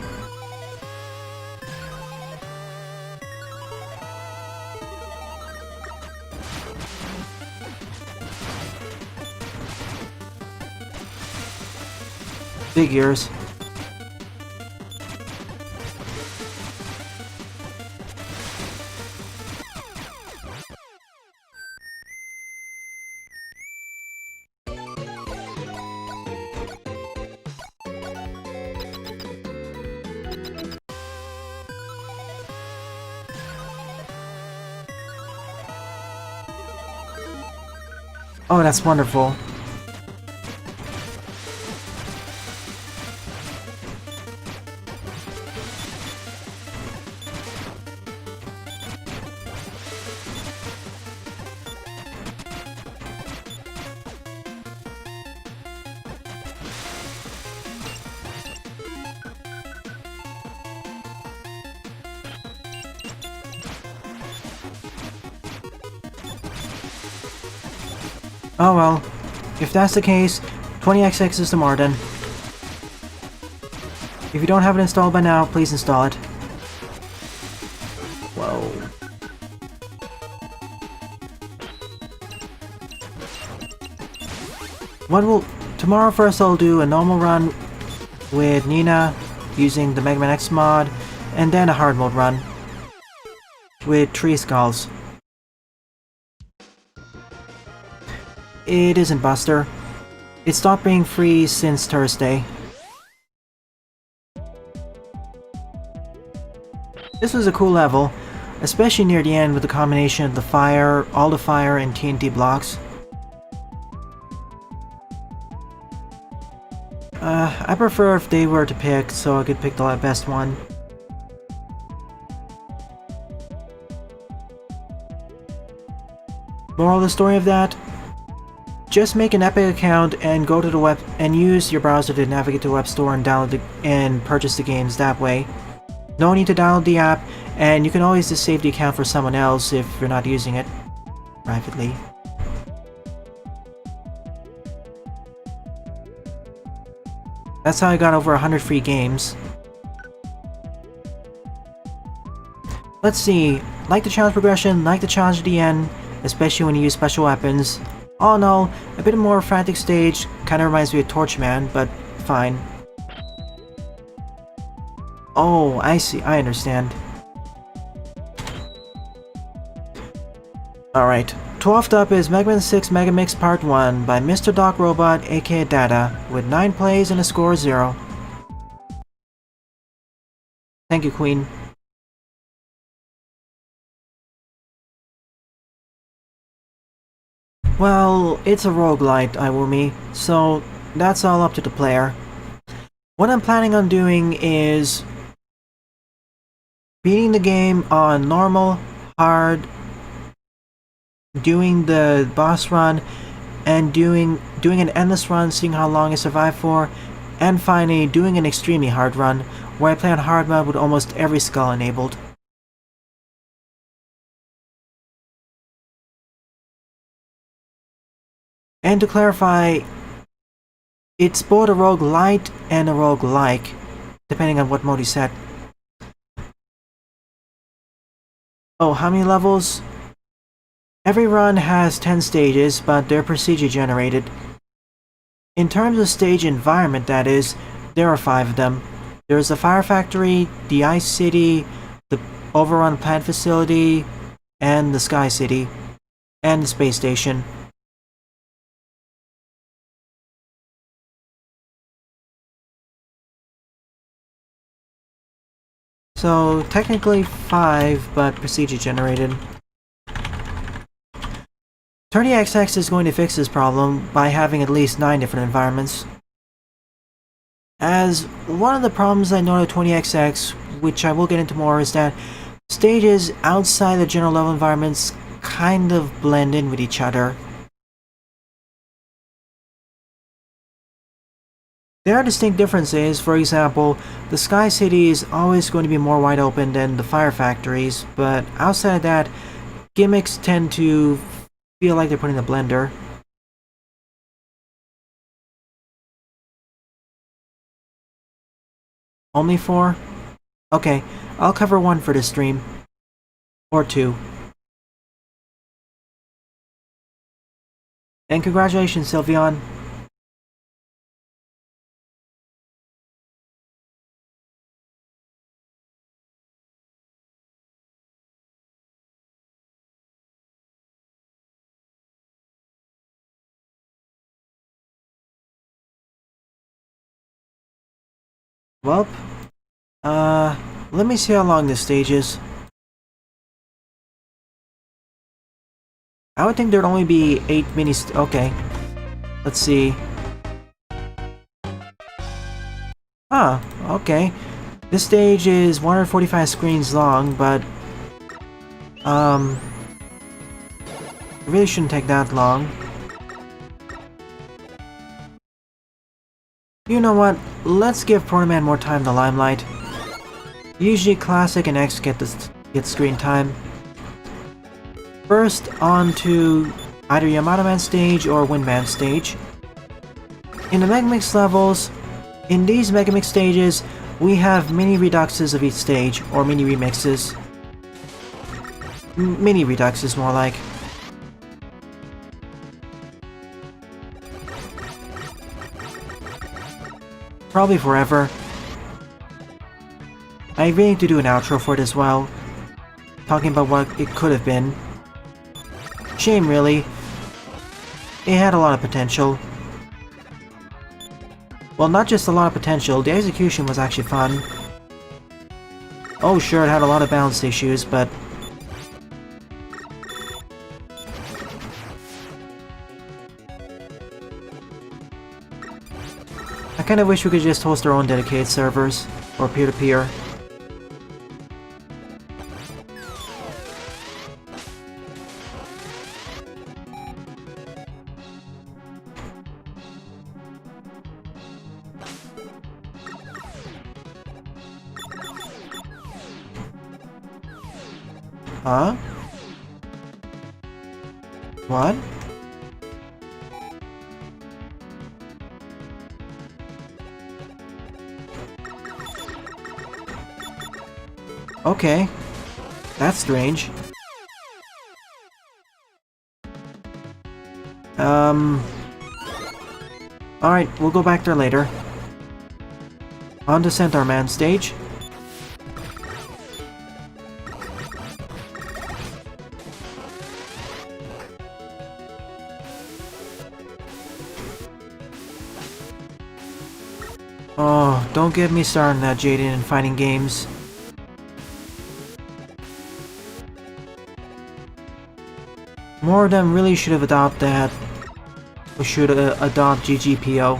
Figures. Oh, that's wonderful. Oh well, if that's the case, 20XX is the Martin. If you don't have it installed by now, please install it. Whoa. Tomorrow first I'll do a normal run with Nina using the Mega Man X mod, and then a hard mode run with 3 skulls. It isn't Buster. It stopped being free since Thursday. This was a cool level, especially near the end with the combination of the fire, all the fire and TNT blocks. I prefer if they were to pick, so I could pick the best one. Moral of the story of that? Just make an Epic account and go to the web and use your browser to navigate to the web store and download and purchase the games that way. No need to download the app, and you can always just save the account for someone else if you're not using it privately. That's how I got over 100 free games. Let's see, like the challenge progression, like the challenge at the end, especially when you use special weapons. All in all, a bit more frantic stage, kinda reminds me of Torchman, but fine. Oh, I see, I understand. Alright, 12th up is Mega Man 6 Mega Mix Part 1 by Mr. Doc Robot aka Dada, with 9 plays and a score of 0. Thank you, Queen. Well, it's a roguelite, iWoomy, so that's all up to the player. What I'm planning on doing is beating the game on normal, hard, doing the boss run, and doing an endless run, seeing how long I survive for, and finally doing an extremely hard run, where I play on hard mode with almost every skull enabled. And to clarify, it's both a roguelite and a roguelike, depending on what mode you set. Oh, how many levels? Every run has 10 stages, but they're procedure generated. In terms of stage environment, that is, there are 5 of them. There's the Fire Factory, the Ice City, the Overrun Plant Facility, and the Sky City, and the Space Station. So, technically 5, but procedure generated. 30XX is going to fix this problem by having at least 9 different environments. As one of the problems I know with 20XX, which I will get into more, is that stages outside the general level environments kind of blend in with each other. There are distinct differences. For example, the Sky City is always going to be more wide open than the Fire Factories, but outside of that, gimmicks tend to feel like they're put in a blender. Only 4? Okay, I'll cover 1 for this stream. Or 2. And congratulations, Sylveon. Welp, let me see how long this stage is. I would think there'd only be 8 okay. Let's see. Ah, okay. This stage is 145 screens long, but it really shouldn't take that long. You know what? Let's give Protoman more time in the limelight. Usually Classic and X get screen time. First, on to either Yamato Man stage or Wind Man stage. In the Mega Mix levels, in these Mega Mix stages, we have mini reduxes of each stage, or mini remixes. Mini reduxes, more like. Probably forever. I really need to do an outro for it as well, talking about what it could have been. Shame, really. It had a lot of potential. Well, not just a lot of potential, the execution was actually fun. Oh sure, it had a lot of balance issues, but... I kinda wish we could just host our own dedicated servers, or peer-to-peer. Huh? What? Okay. That's strange. Alright, we'll go back there later. On to Centaur Man stage. Oh, don't get me started on that Jaden and fighting games. More of them really should have adopted that. We should adopt GGPO.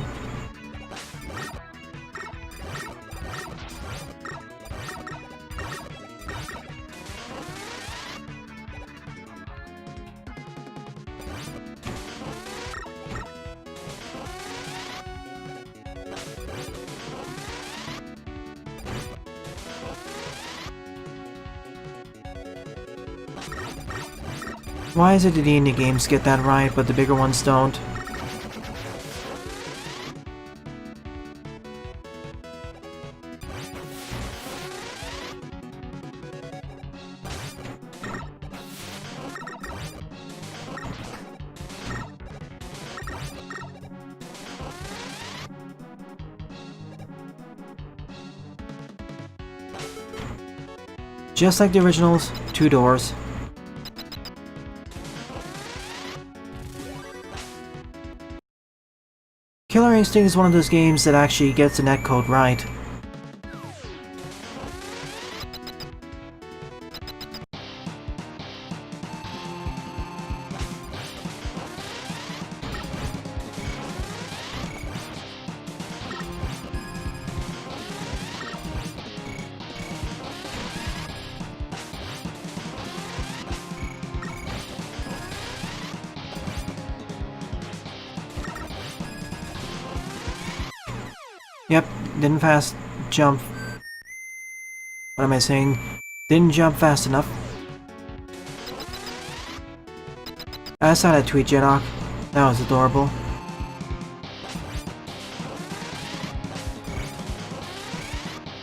Why is it that the indie games get that right, but the bigger ones don't? Just like the originals, 2 doors. Killer Instinct is one of those games that actually gets the netcode right. Yep, didn't fast jump. What am I saying? Didn't jump fast enough. I saw that tweet, Jedok. That was adorable.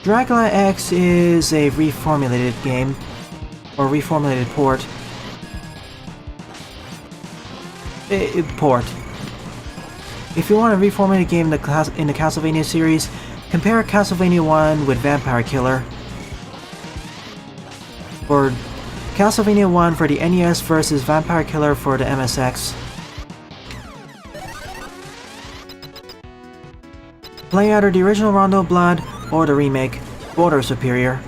Dracula X is a reformulated game, or reformulated port. Port. If you want a reformatted game in the Castlevania series, compare Castlevania 1 with Vampire Killer. Or Castlevania 1 for the NES versus Vampire Killer for the MSX. Play either the original Rondo of Blood or the remake. Both are superior.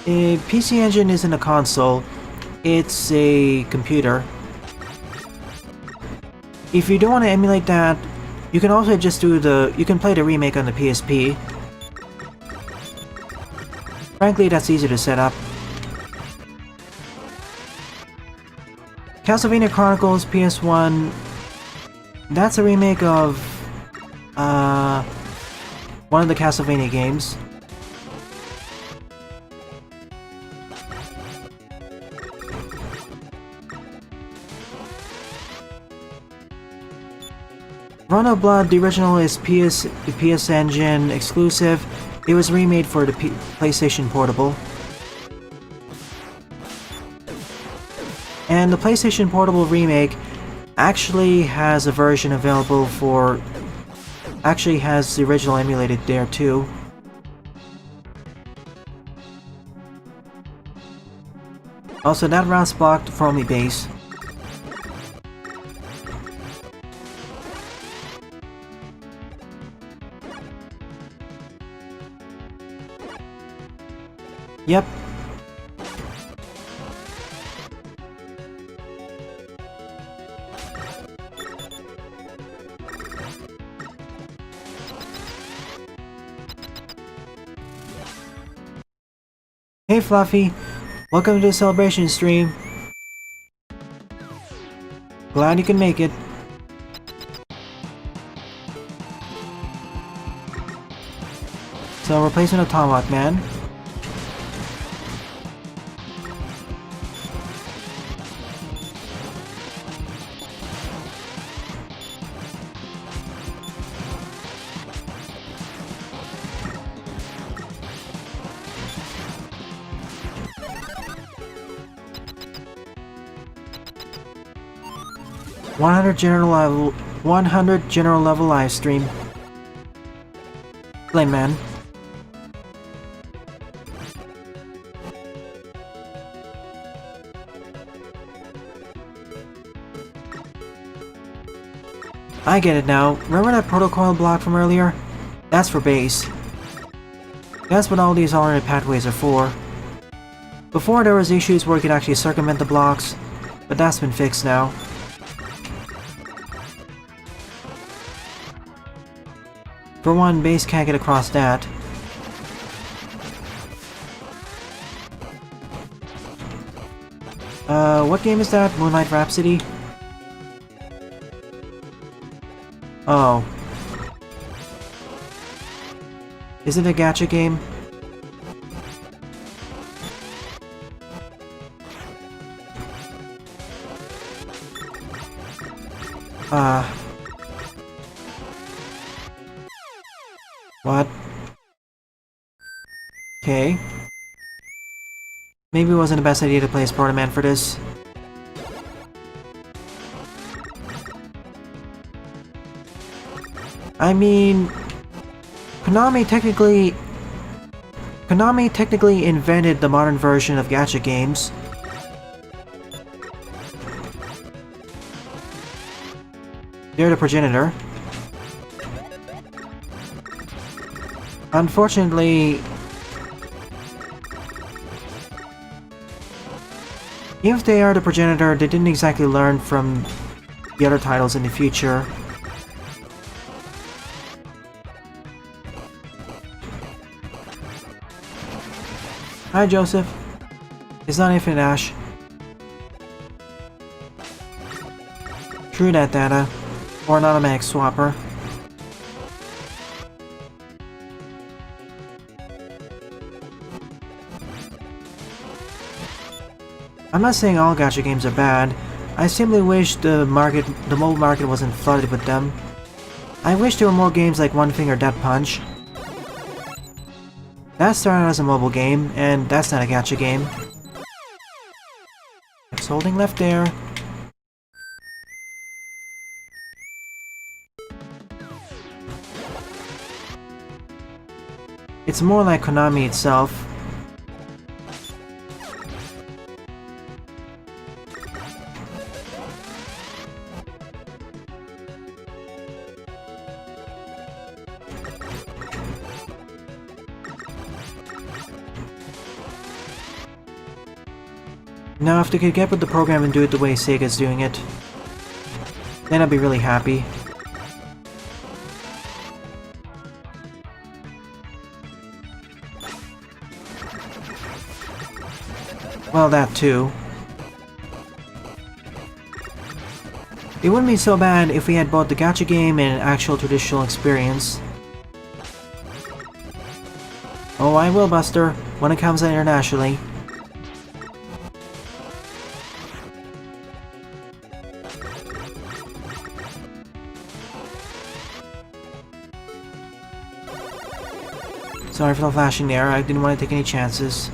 A PC Engine isn't a console, it's a computer. If you don't want to emulate that, you can also just do you can play the remake on the PSP. Frankly, that's easy to set up. Castlevania Chronicles PS1, that's a remake of one of the Castlevania games. Rondo of Blood, the original, is PS Engine exclusive. It was remade for the PlayStation Portable. And the PlayStation Portable remake actually has a version available for... actually has the original emulated there too. Also, that route's blocked for only base. Yep. Hey Fluffy, welcome to the celebration stream. Glad you can make it. So, replacement of Tomahawk Man. 100 general level live stream. Flame Man. I get it now. Remember that protocol block from earlier? That's for base. That's what all these alternate pathways are for. Before there was issues where you could actually circumvent the blocks, but that's been fixed now. For one, base can't get across that. What game is that? Moonlight Rhapsody? Oh. Is it a gacha game? What? Okay. Maybe it wasn't the best idea to play as Protoman for this. I mean, Konami technically invented the modern version of gacha games. They're the progenitor. Unfortunately, if they are the progenitor, they didn't exactly learn from the other titles in the future. Hi, Joseph. It's not Infinite Ash. True that, Data. Or an automatic swapper. I'm not saying all gacha games are bad. I simply wish the mobile market wasn't flooded with them. I wish there were more games like One Finger Death Punch. That started out as a mobile game, and that's not a gacha game. It's holding left there. It's more like Konami itself. Now, if they could get with the program and do it the way Sega's doing it, then I'd be really happy. Well, that too. It wouldn't be so bad if we had both the gacha game and an actual traditional experience. Oh, I will, Buster, when it comes out internationally. Sorry for the flashing there, I didn't want to take any chances.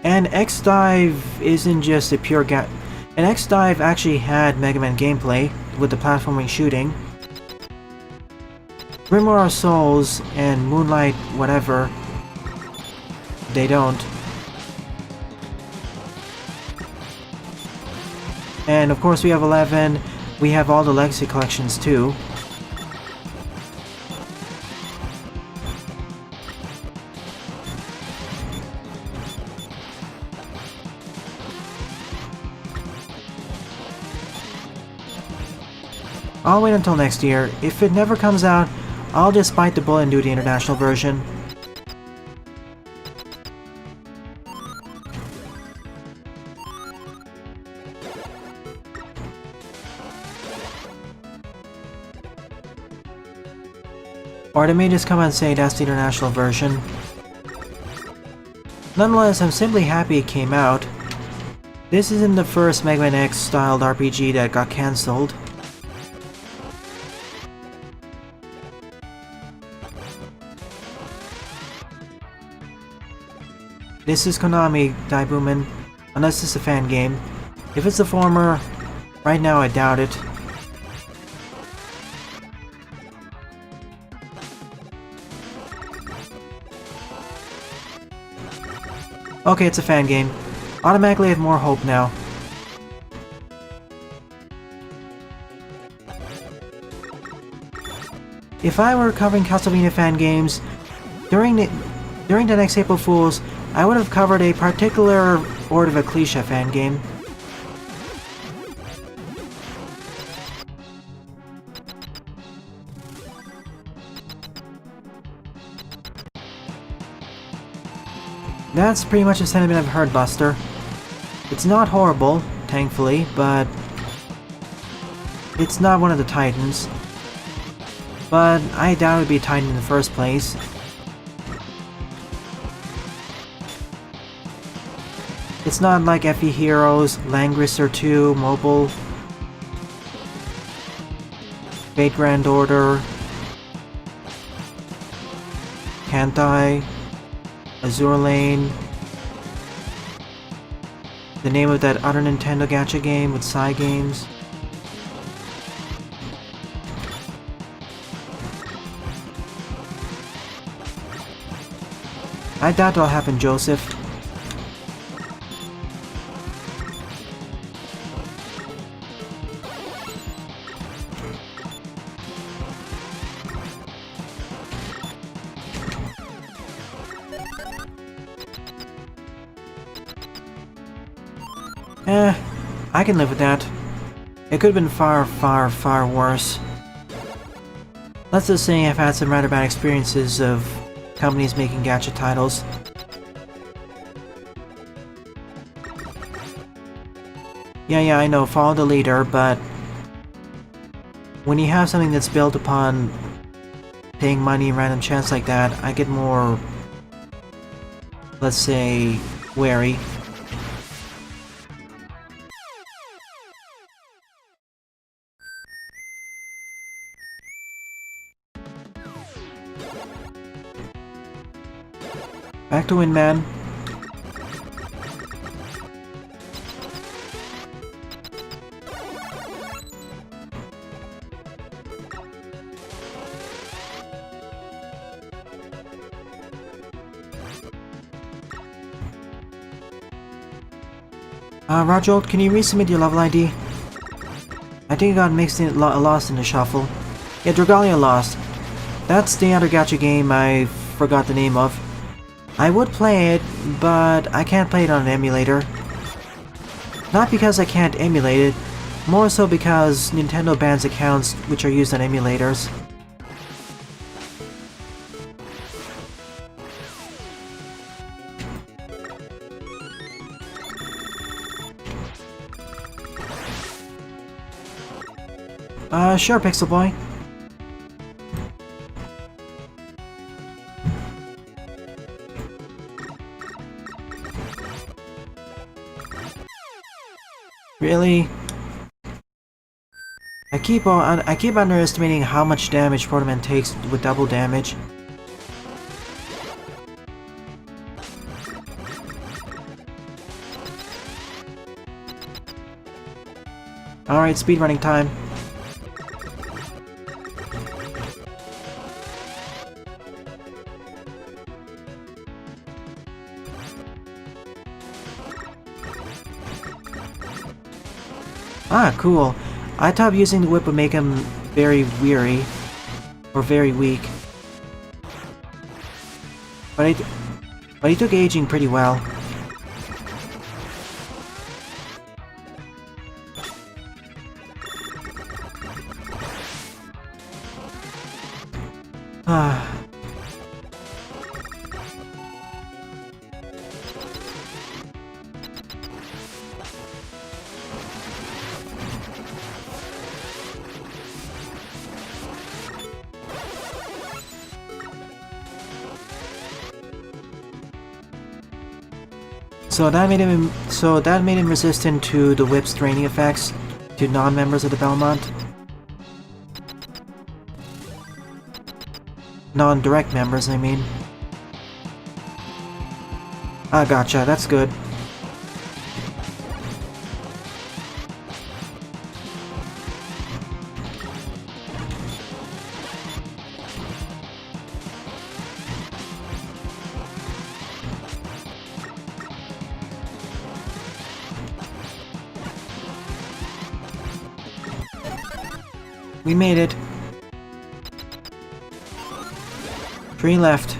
And X-Dive isn't just a pure and X-Dive actually had Mega Man gameplay with the platforming shooting. Grimoire Souls and Moonlight whatever, they don't. And of course we have 11, we have all the Legacy collections too. I'll wait until next year. If it never comes out, I'll just bite the bullet and do the international version. Or they may just come out and say that's the international version. Nonetheless, I'm simply happy it came out. This isn't the first Mega Man X styled RPG that got cancelled. This is Konami, Dynomite, unless it's a fan game. If it's the former, right now I doubt it. Okay, it's a fan game. Automatically I have more hope now. If I were covering Castlevania fan games, during the next April Fools, I would have covered a particular Order of Ecclesia fan game. That's pretty much the sentiment I've heard, Buster. It's not horrible, thankfully, but it's not one of the Titans. But I doubt it would be a Titan in the first place. It's not like FE Heroes, Langrisser 2, Mobile, Fate Grand Order, Kantai, Azure Lane, the name of that other Nintendo gacha game with Psy Games. I doubt that'll happen, Joseph. I can live with that. It could have been far, far, far worse. Let's just say I've had some rather bad experiences of companies making gacha titles. Yeah, I know, follow the leader, but when you have something that's built upon paying money and random chance like that, I get more, let's say, wary. Back to win, man. Rajold, can you resubmit your level ID? I think I got mixed in, lost in the shuffle. Yeah, Dragalia lost. That's the other gacha game I forgot the name of. I would play it, but I can't play it on an emulator. Not because I can't emulate it, more so because Nintendo bans accounts which are used on emulators. Sure, Pixel Boy. Really? I keep underestimating how much damage Protoman takes with double damage. Alright, speedrunning time. Ah, cool. I thought using the whip would make him very weary. Or very weak. But he took aging pretty well. Ah. So that made him resistant to the whip's draining effects to non-members of the Belmont. Non-direct members, I mean. Ah, gotcha, that's good. We made it. 3 left.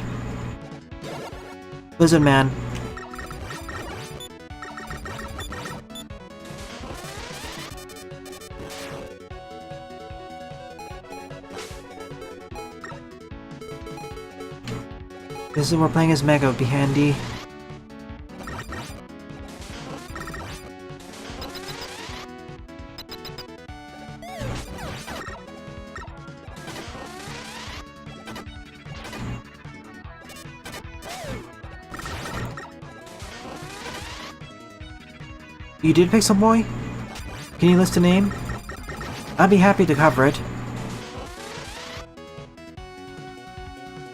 Lizard Man. This is we're playing as Mega, would be handy. You did Pixel Boy? Can you list a name? I'd be happy to cover it.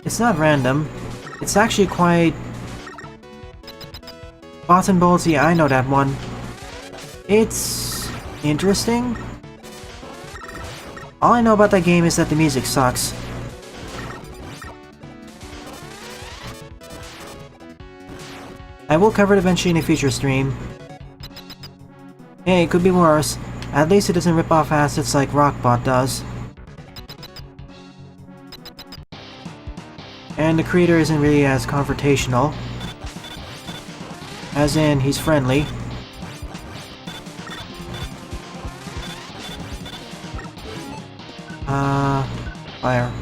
It's not random. It's actually quite... Bots and Ballsy, I know that one. It's... interesting? All I know about that game is that the music sucks. I will cover it eventually in a future stream. Hey, it could be worse. At least it doesn't rip off assets like Rockbot does. And the creator isn't really as confrontational. As in, he's friendly. Fire.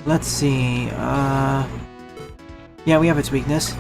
Let's see, yeah, we have its weakness.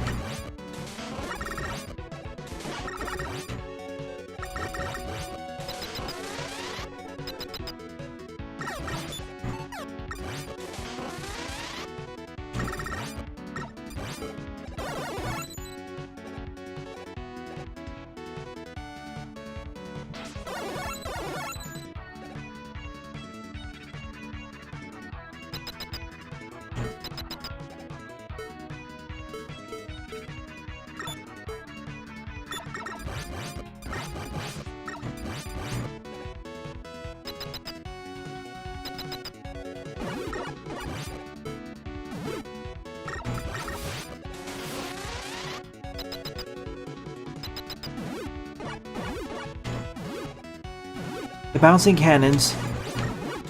The bouncing cannons.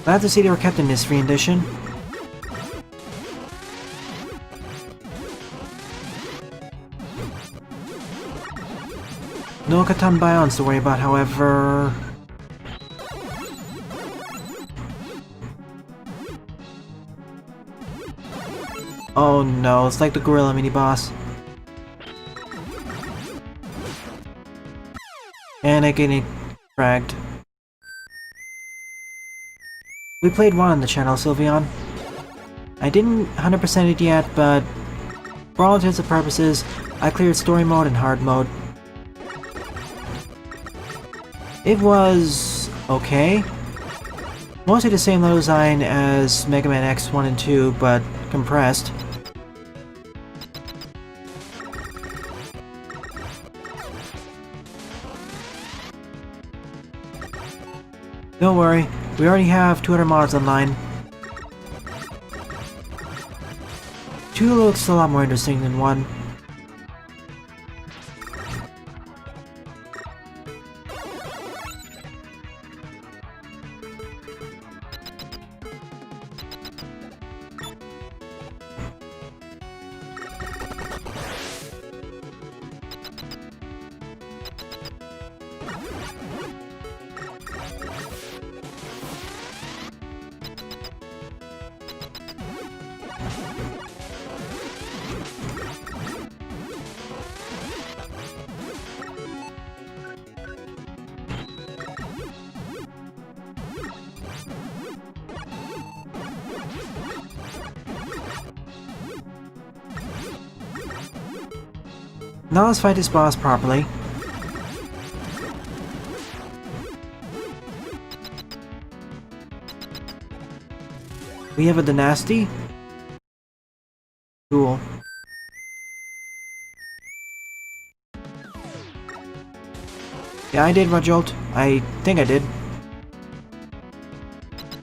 Glad to see they were kept in this rendition. No Catan Bions to worry about, however... Oh no, it's like the gorilla mini-boss. And I getting fragged. We played one on the channel, Sylveon. I didn't 100% it yet, but for all intents and purposes, I cleared story mode and hard mode. It was... okay. Mostly the same level design as Mega Man X 1 and 2, but compressed. Don't worry, we already have 2 other mods online. 2 looks a lot more interesting than 1. Now let's fight this boss properly. We have a Dynasty? Cool. Yeah, I did, Rajolt. I think I did.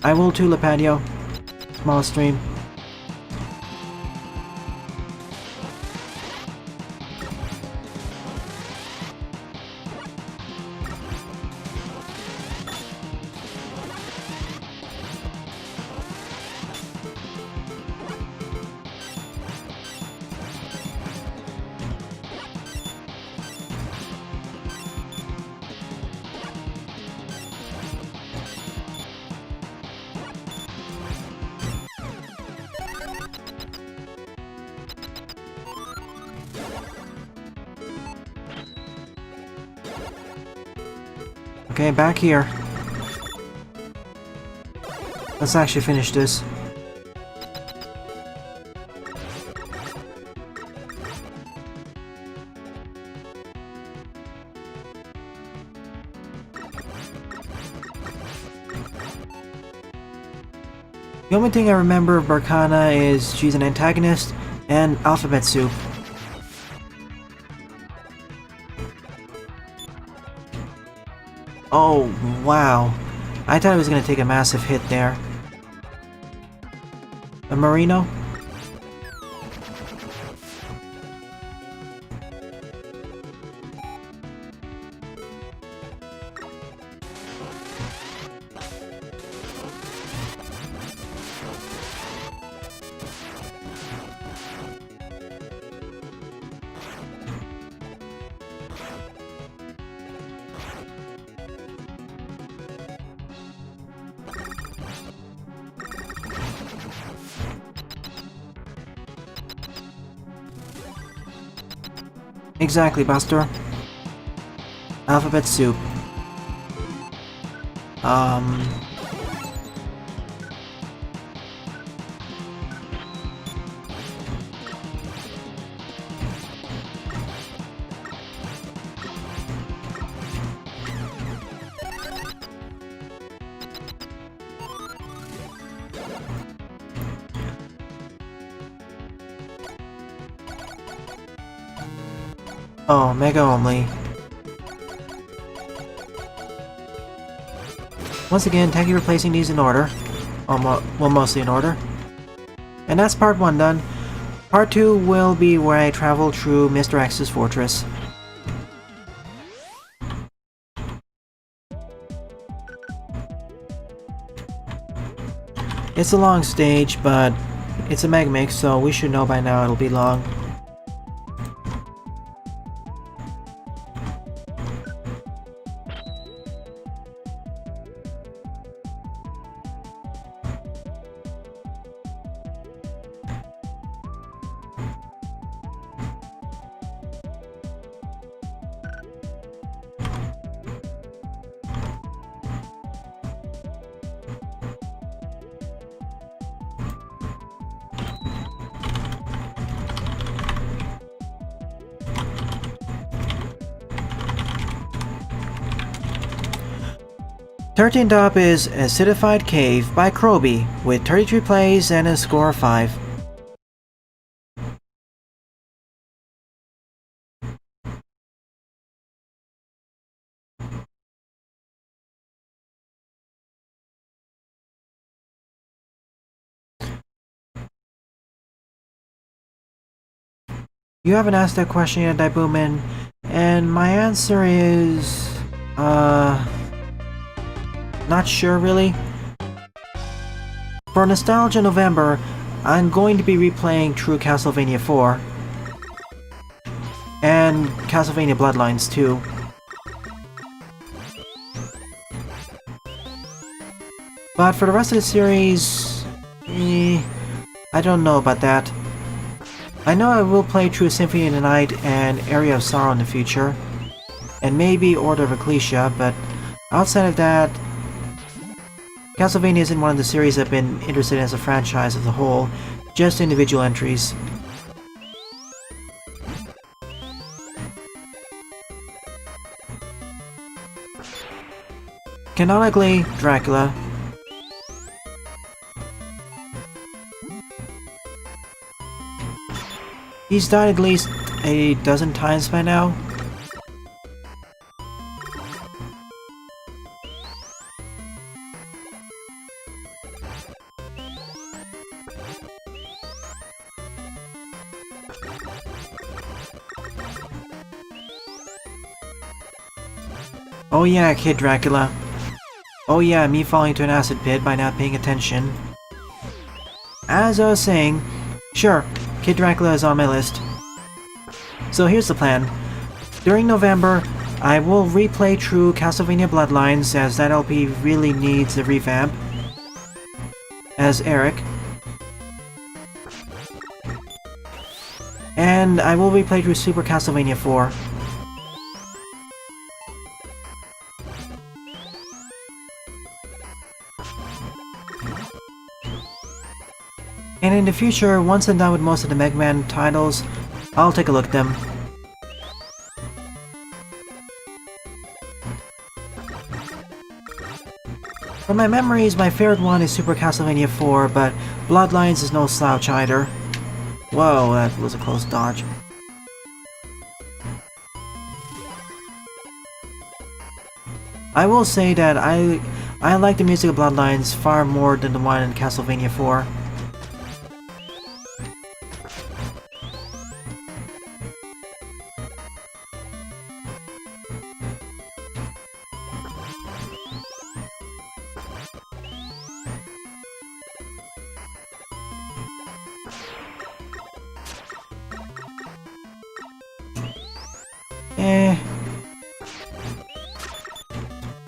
I will too, Lepadio. Small stream. Okay, back here. Let's actually finish this. The only thing I remember of Barkana is she's an antagonist and alphabet soup. Oh, wow. I thought it was going to take a massive hit there. A Marino? Exactly, Buster. Alphabet soup. Oh, Mega only. Once again, thank you for placing these in order. Well, mostly in order. And that's part 1 done. Part 2 will be where I travel through Mr. X's fortress. It's a long stage, but it's a Mega Mix, so we should know by now it'll be long. Thirteenth up is Acidified Cave by Kroby, with 33 plays and a score of 5. You haven't asked that question yet, Dynomite, and my answer is... not sure, really. For Nostalgia November, I'm going to be replaying through Castlevania 4. And Castlevania Bloodlines, too. But for the rest of the series... I don't know about that. I know I will play through Symphony of the Night and Area of Sorrow in the future. And maybe Order of Ecclesia, but outside of that... Castlevania isn't one of the series I've been interested in as a franchise as a whole, just individual entries. Canonically, Dracula. He's died at least a dozen times by now. Oh yeah, Kid Dracula. Oh yeah, me falling into an acid pit by not paying attention. As I was saying, sure, Kid Dracula is on my list. So here's the plan. During November, I will replay through Castlevania Bloodlines, as that LP really needs a revamp. As Eric. And I will replay through Super Castlevania 4. And in the future, once I'm done with most of the Mega Man titles, I'll take a look at them. From my memories, my favorite one is Super Castlevania 4, but Bloodlines is no slouch either. Whoa, that was a close dodge. I will say that I like the music of Bloodlines far more than the one in Castlevania 4.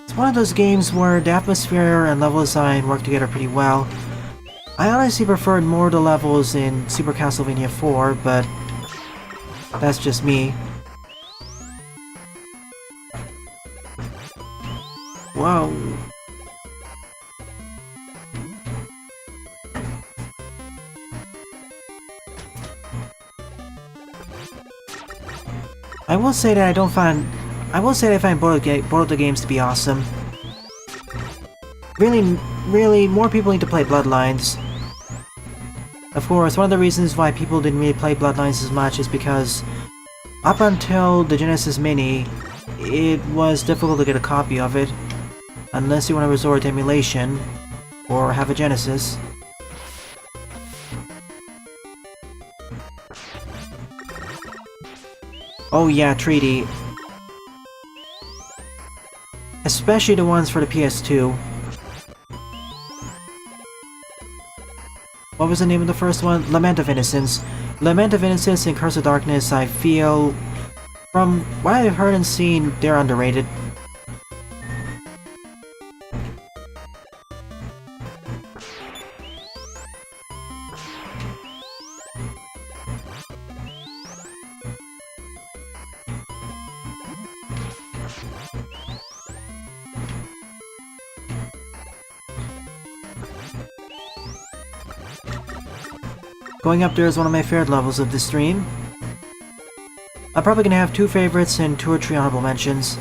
It's one of those games where the atmosphere and level design work together pretty well. I honestly preferred more of the levels in Super Castlevania 4, but that's just me. Whoa. I will say that I find both of the games to be awesome. Really, more people need to play Bloodlines. Of course, one of the reasons why people didn't really play Bloodlines as much is because up until the Genesis Mini, it was difficult to get a copy of it, unless you want to resort to emulation, or have a Genesis. Oh yeah, Treaty. Especially the ones for the PS2. What was the name of the first one? Lament of Innocence. Lament of Innocence and Curse of Darkness, I feel, from what I've heard and seen, they're underrated. Going up there is one of my favorite levels of this stream. I'm probably gonna have 2 favorites and 2 or 3 honorable mentions.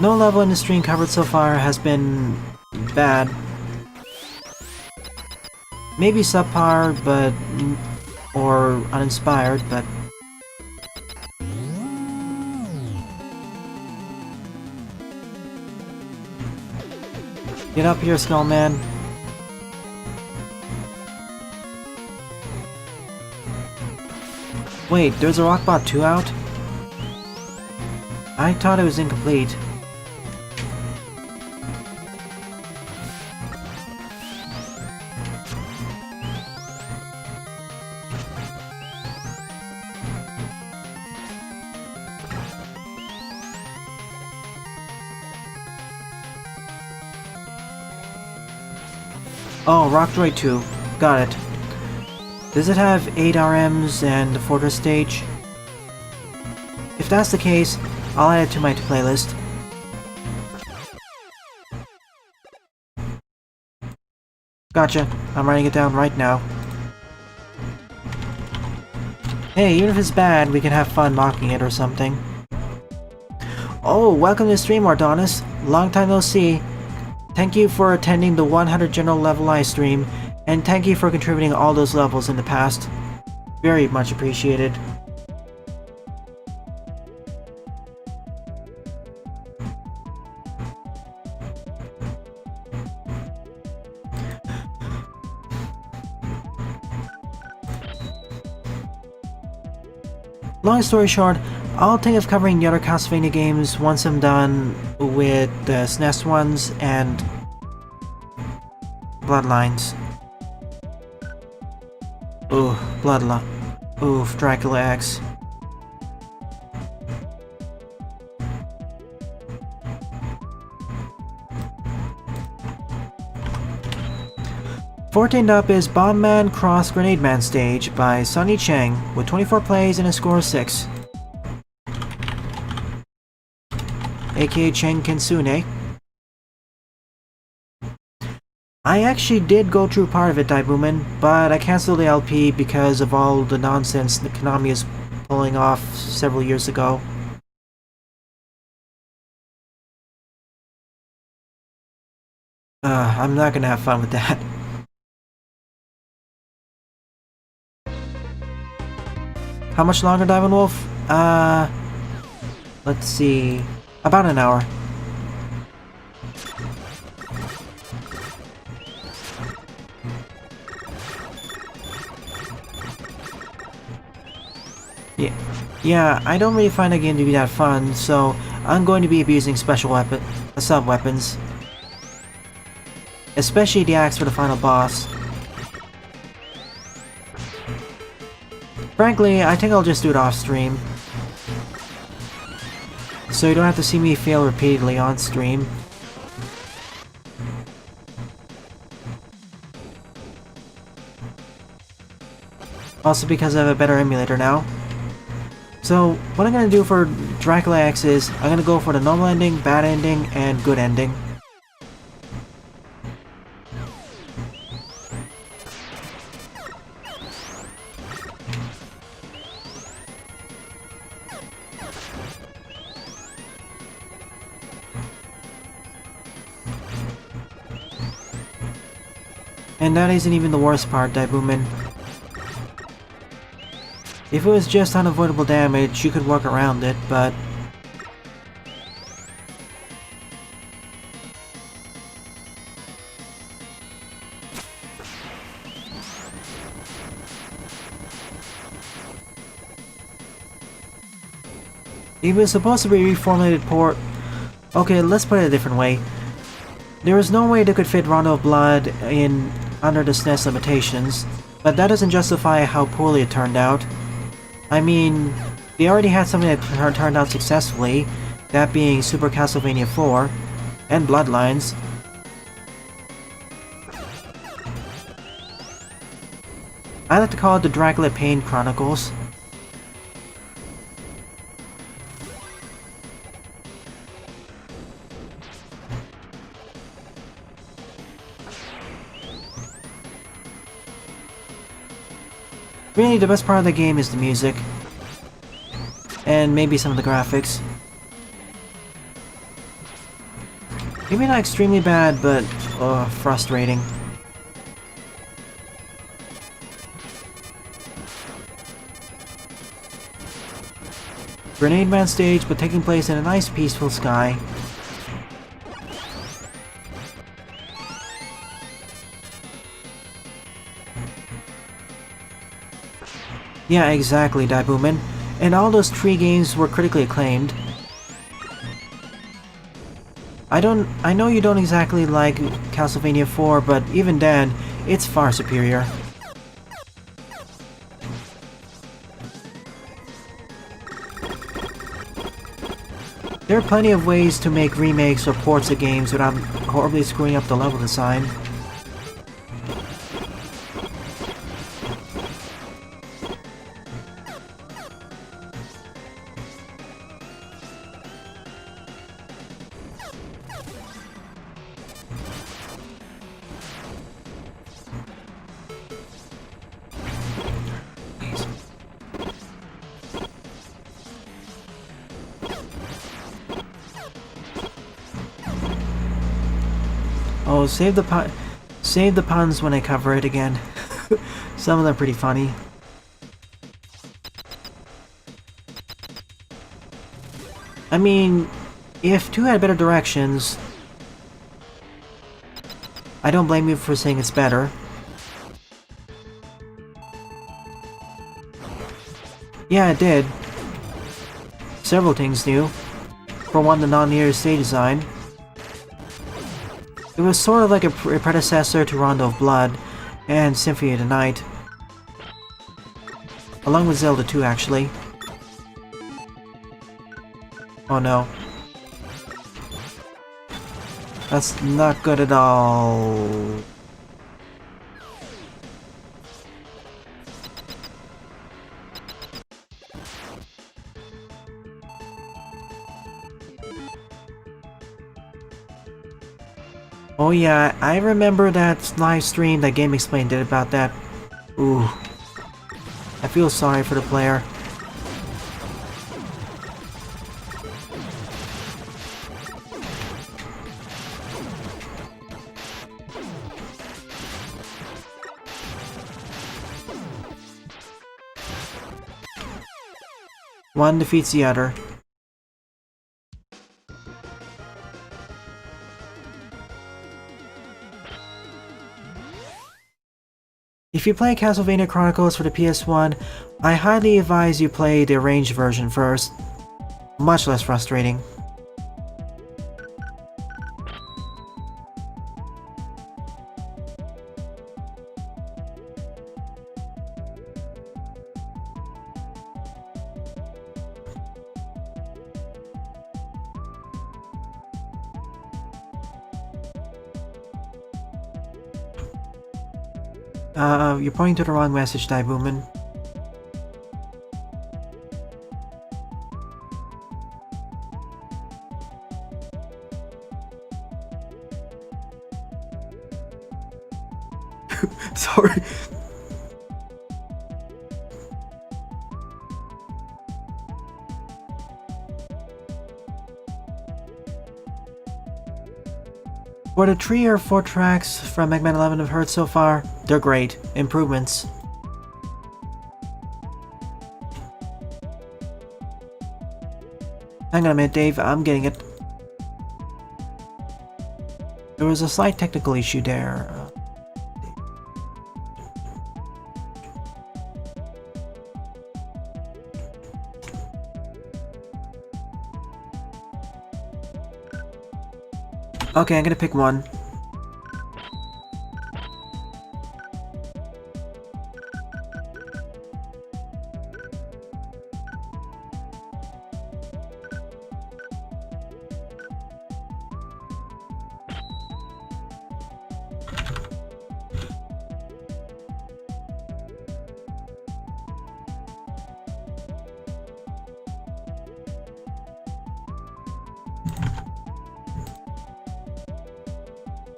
No level in the stream covered so far has been bad. Maybe subpar, but or uninspired, but get up here, Skullman. Wait, there's a Rockbot 2 out? I thought it was incomplete. Oh, Rock Droid 2. Got it. Does it have 8 RMs and the Fortress stage? If that's the case, I'll add it to my playlist. Gotcha. I'm writing it down right now. Hey, even if it's bad, we can have fun mocking it or something. Oh, welcome to the stream, Ardonis. Long time no see. Thank you for attending the 100 General Level live stream, and thank you for contributing all those levels in the past. Very much appreciated. Long story short, I'll think of covering the other Castlevania games once I'm done with the SNES ones and Bloodlines. Ooh, Oof, Dracula X. Fourteenth up is Bomb Man Cross Grenade Man stage by Sonny Cheng with 24 plays and a score of 6. aka Cheng Kensune. I actually did go through part of it, Dynomite, but I cancelled the LP because of all the nonsense that Konami is pulling off several years ago. I'm not gonna have fun with that. How much longer, Diamond Wolf? Let's see. About an hour. Yeah, I don't really find the game to be that fun, so I'm going to be abusing special sub-weapons. Especially the axe for the final boss. Frankly, I think I'll just do it off stream. So you don't have to see me fail repeatedly on stream. Also because I have a better emulator now. So, what I'm gonna do for Dracula X is, I'm gonna go for the normal ending, bad ending, and good ending. And that isn't even the worst part, Dynomite. If it was just unavoidable damage, you could work around it, but... it was supposed to be a reformulated port... Okay, let's put it a different way. There was no way they could fit Rondo of Blood in under the SNES limitations, but that doesn't justify how poorly it turned out. I mean, they already had something that turned out successfully, that being Super Castlevania 4, and Bloodlines. I like to call it the Dracula Pain Chronicles. Really, the best part of the game is the music. And maybe some of the graphics. Maybe not extremely bad, but frustrating. Grenade Man stage, but taking place in a nice peaceful sky. Yeah, exactly, Dynomite. And all those 3 games were critically acclaimed. I know you don't exactly like Castlevania 4, but even then, it's far superior. There are plenty of ways to make remakes or ports of games without horribly screwing up the level design. Oh, save the puns when I cover it again. Some of them are pretty funny. I mean, if 2 had better directions, I don't blame you for saying it's better. Yeah, it did. Several things new. For one, the non-linear stage design. It was sort of like a predecessor to Rondo of Blood and Symphony of the Night. Along with Zelda 2, actually. Oh no. That's not good at all. Oh yeah, I remember that live stream that Game Explain did about that. Ooh. I feel sorry for the player. One defeats the other. If you play Castlevania Chronicles for the PS1, I highly advise you play the arranged version first. Much less frustrating. You're pointing to the wrong message, Dive Woman. Sorry. For the 3 or 4 tracks from Mega Man 11 I've heard so far, they're great. Improvements. Hang on a minute, Dave. I'm getting it. There was a slight technical issue there. Okay, I'm gonna pick one.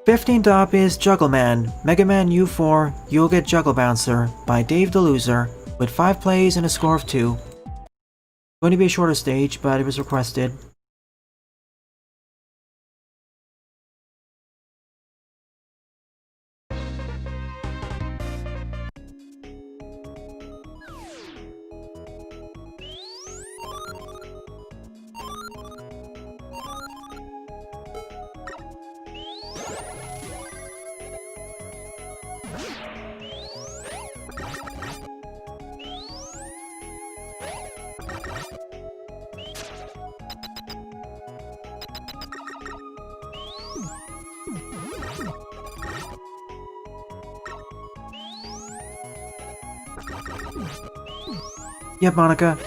$15 up is Juggle Man, Mega Man U4, You'll Get Juggle Bouncer by Dave the Loser, with 5 plays and a score of 2. Going to be a shorter stage, but it was requested. Yep, Monica.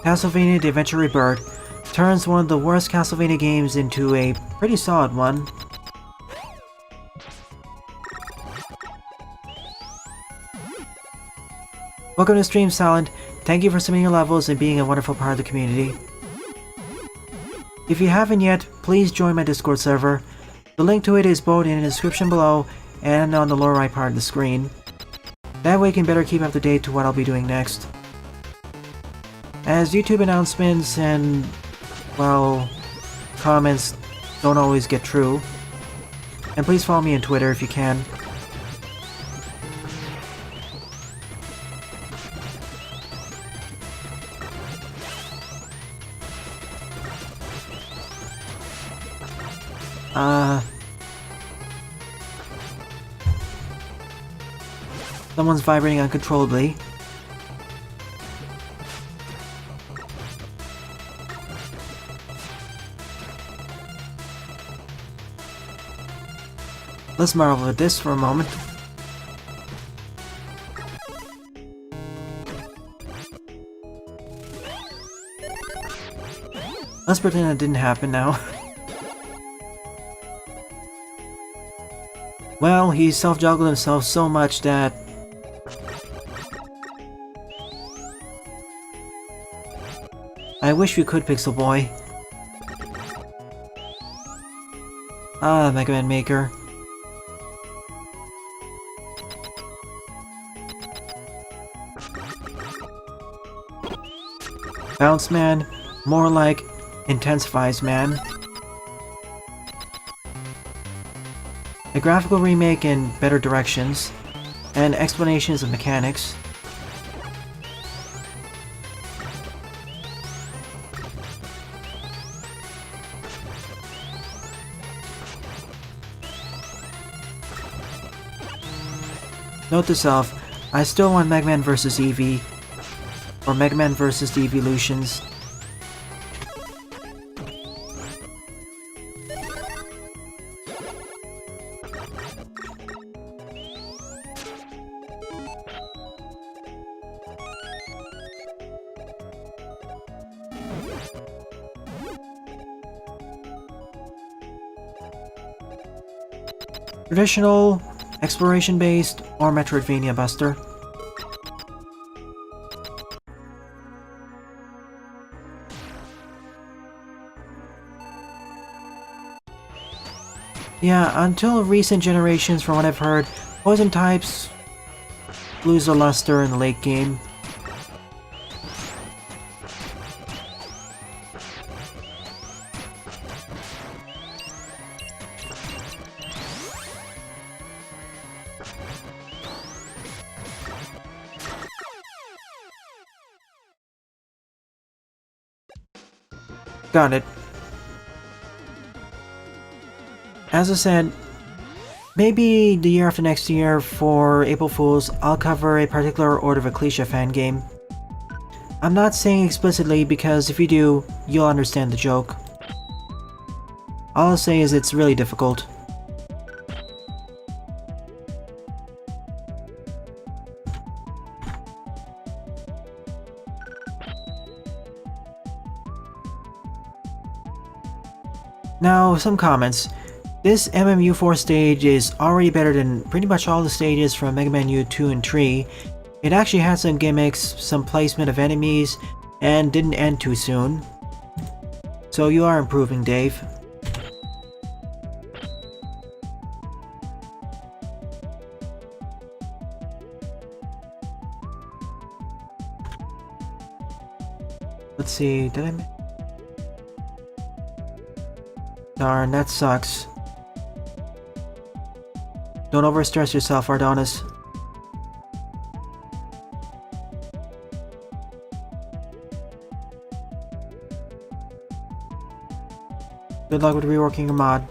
Castlevania The Adventure Rebirth turns one of the worst Castlevania games into a pretty solid one. Welcome to Stream Silent. Thank you for submitting your levels and being a wonderful part of the community. If you haven't yet, please join my Discord server. The link to it is both in the description below and on the lower right part of the screen. That way you can better keep up to date to what I'll be doing next. As YouTube announcements and, well, comments don't always get true. And please follow me on Twitter if you can. Someone's vibrating uncontrollably. Let's marvel at this for a moment. Let's pretend it didn't happen now. Well, he self-juggled himself so much that... I wish we could, Pixel Boy. Ah, Mega Man Maker. Bounce Man, more like Intensifies Man. A graphical remake in better directions, and explanations of mechanics. Note to self, I still want Mega Man vs. Eevee, or Mega Man vs. the Evolutions. Traditional, exploration-based, or Metroidvania Buster. Yeah, until recent generations, from what I've heard, poison types lose their luster in the late game. Got it. As I said, maybe the year after next year for April Fools, I'll cover a particular Order of Ecclesia fan game. I'm not saying explicitly because if you do, you'll understand the joke. All I'll say is it's really difficult. Now, some comments. This MMU4 stage is already better than pretty much all the stages from Mega Man U2 and 3. It actually had some gimmicks, some placement of enemies, and didn't end too soon. So you are improving, Dave. Let's see, did I... Darn, that sucks. Don't overstress yourself, Ardonis. Good luck with reworking your mod.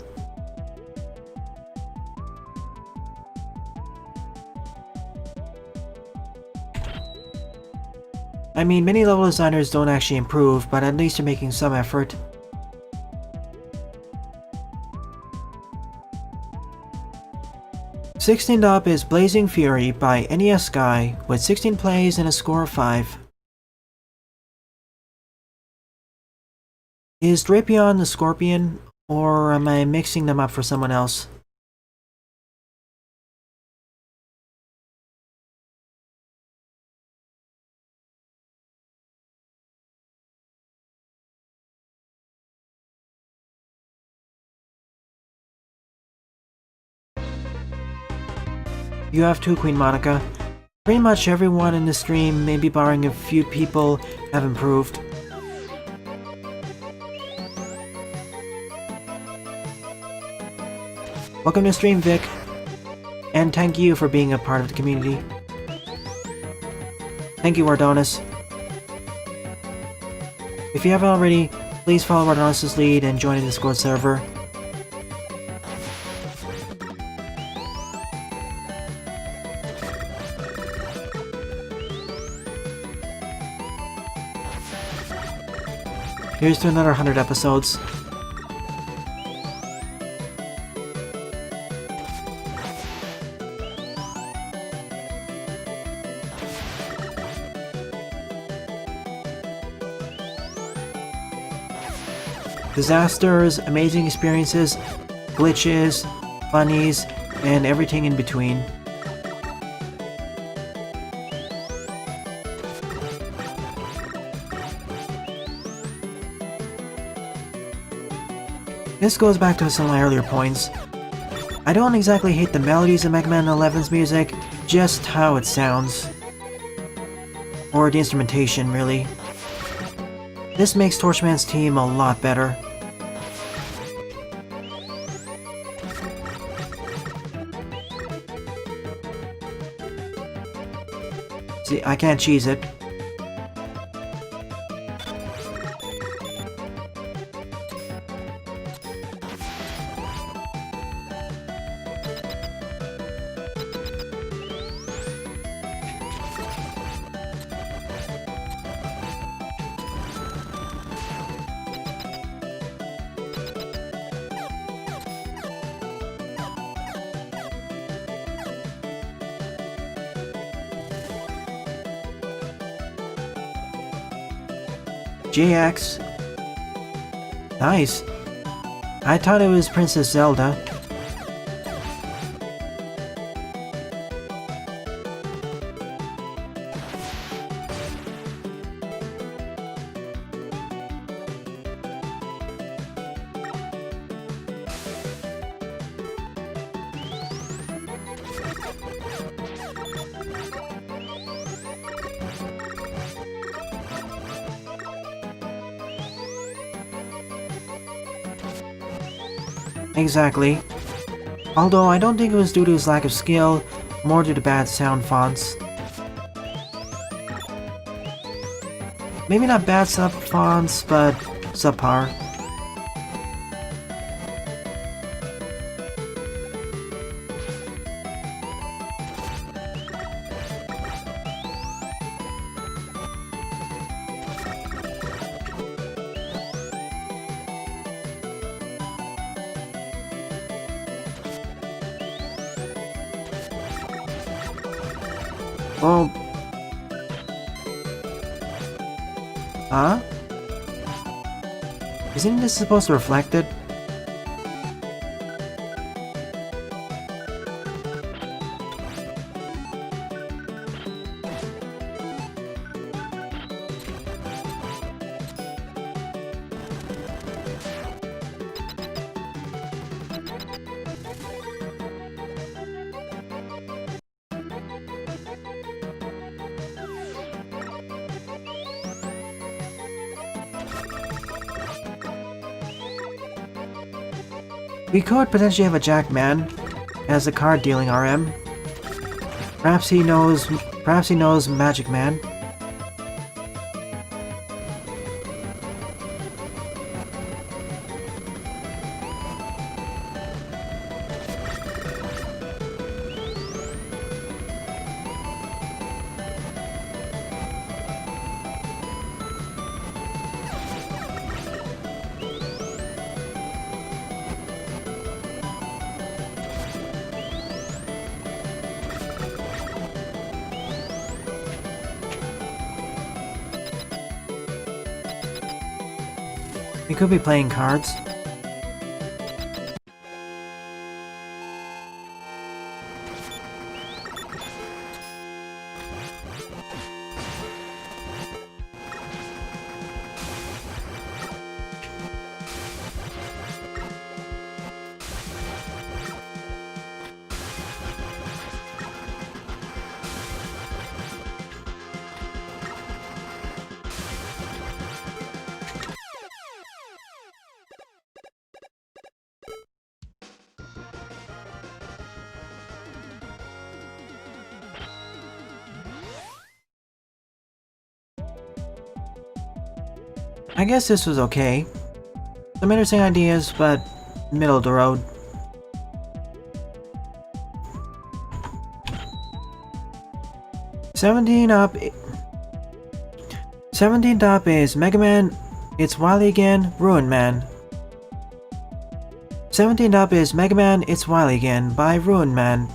I mean, many level designers don't actually improve, but at least they're making some effort. Sixteenth up is Blazing Fury by NES Guy with 16 plays and a score of 5. Is Drapion the Scorpion, or am I mixing them up for someone else? You have too, Queen Monica. Pretty much everyone in the stream, maybe barring a few people, have improved. Welcome to stream, Vic. And thank you for being a part of the community. Thank you, Ardonis. If you haven't already, please follow Ardonis' lead and join the Discord server. Here's to another 100 episodes. Disasters, amazing experiences, glitches, funnies, and everything in between. This goes back to some of my earlier points. I don't exactly hate the melodies of Mega Man 11's music, just how it sounds. Or the instrumentation, really. This makes Torchman's team a lot better. See, I can't cheese it. JX. Nice. I thought it was Princess Zelda. Exactly. Although I don't think it was due to his lack of skill, more due to bad sound fonts. Maybe not bad sub fonts, but subpar. Well... Huh? Isn't this supposed to reflect it? We could potentially have a Jack Man as a card dealing RM. Perhaps he knows Magic Man. We could be playing cards. I guess this was okay. Some interesting ideas, but middle of the road. Seventeenth up is Mega Man It's Wily Again, Ruin Man. 17th up is Mega Man, It's Wily Again by Ruin Man.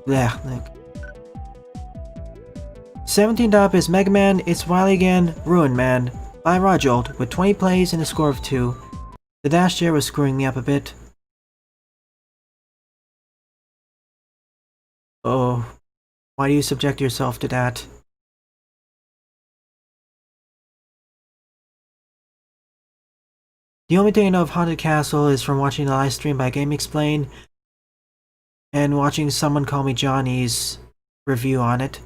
Blech, look. 17th up is Mega Man, It's Wily Again, Ruin Man by Rojolt with 20 plays and a score of 2. The dash there was screwing me up a bit. Oh, why do you subject yourself to that? The only thing I know of Haunted Castle is from watching the live stream by Game Explain and watching someone call me Johnny's review on it.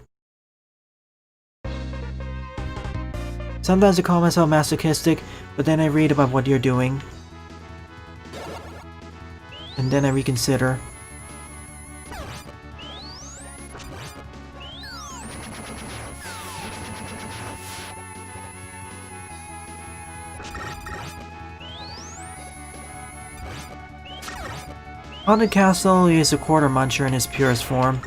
Sometimes I call myself masochistic, but then I read about what you're doing. And then I reconsider. Haunted Castle is a quarter muncher in its purest form.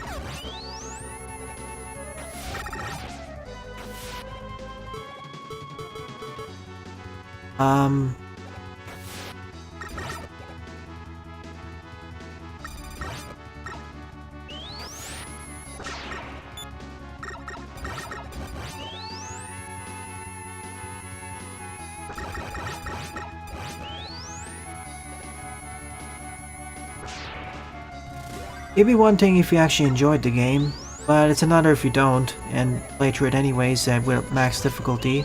It'd be one thing if you actually enjoyed the game, but it's another if you don't, and play through it anyways with max difficulty.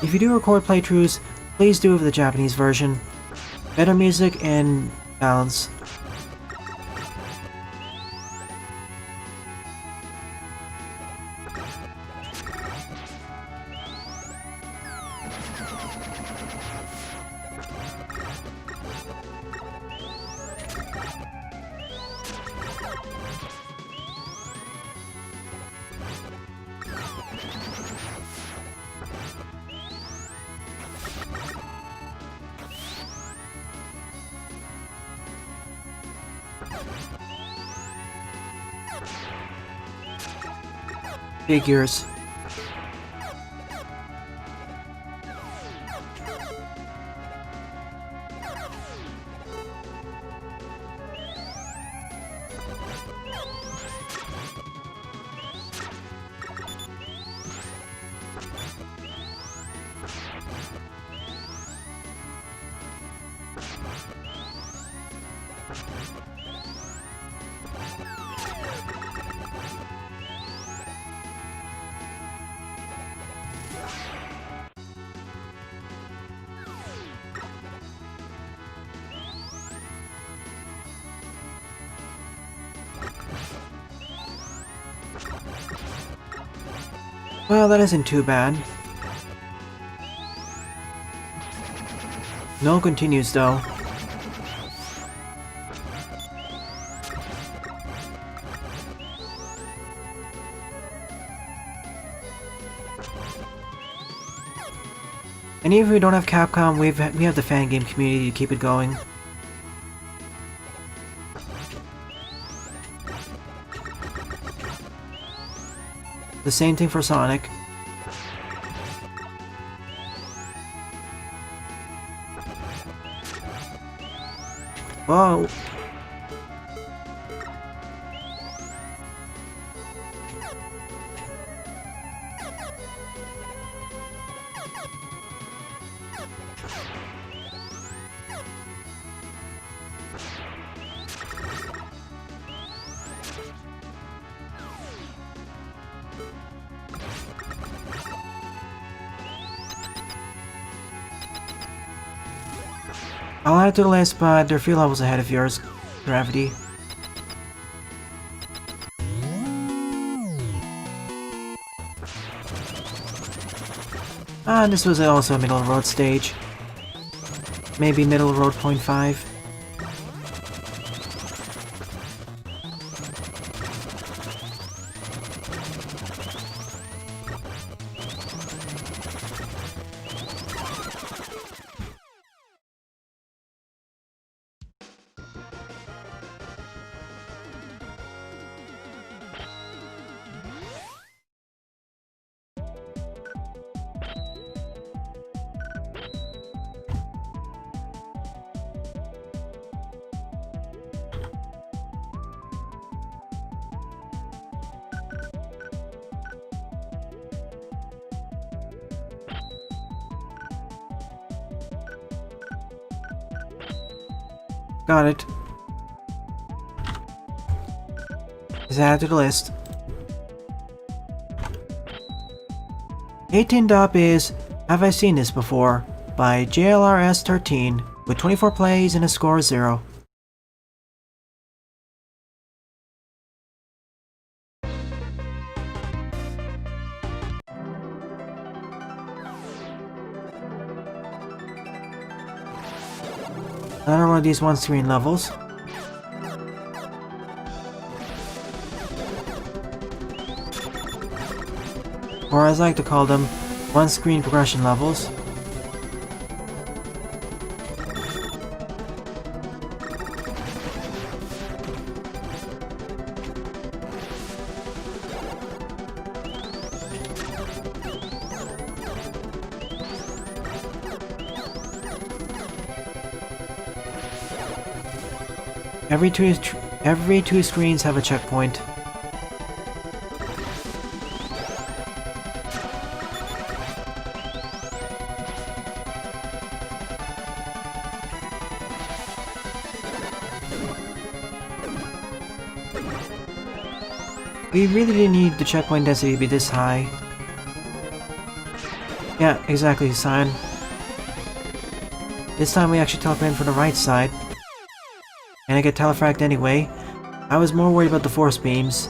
If you do record playthroughs, please do it with the Japanese version. Better music and balance. Figures. Well, that isn't too bad. No continues though. And even if we don't have Capcom, we have the fan game community to keep it going. The same thing for Sonic. Whoa! I'll add to the list, but they're a few levels ahead of yours, Gravity. And this was also a middle of the road stage. Maybe middle of road 0.5. Got it. Just add to the list. 18th up is Have I Seen This Before? By JLRS13 with 24 plays and a score of 0. Another one of these one-screen levels. Or as I like to call them, one-screen progression levels. Every two screens have a checkpoint. We really didn't need the checkpoint density to be this high. Yeah, exactly, Sign. This time we actually teleport in from the right side. And I get telefragged anyway. I was more worried about the force beams.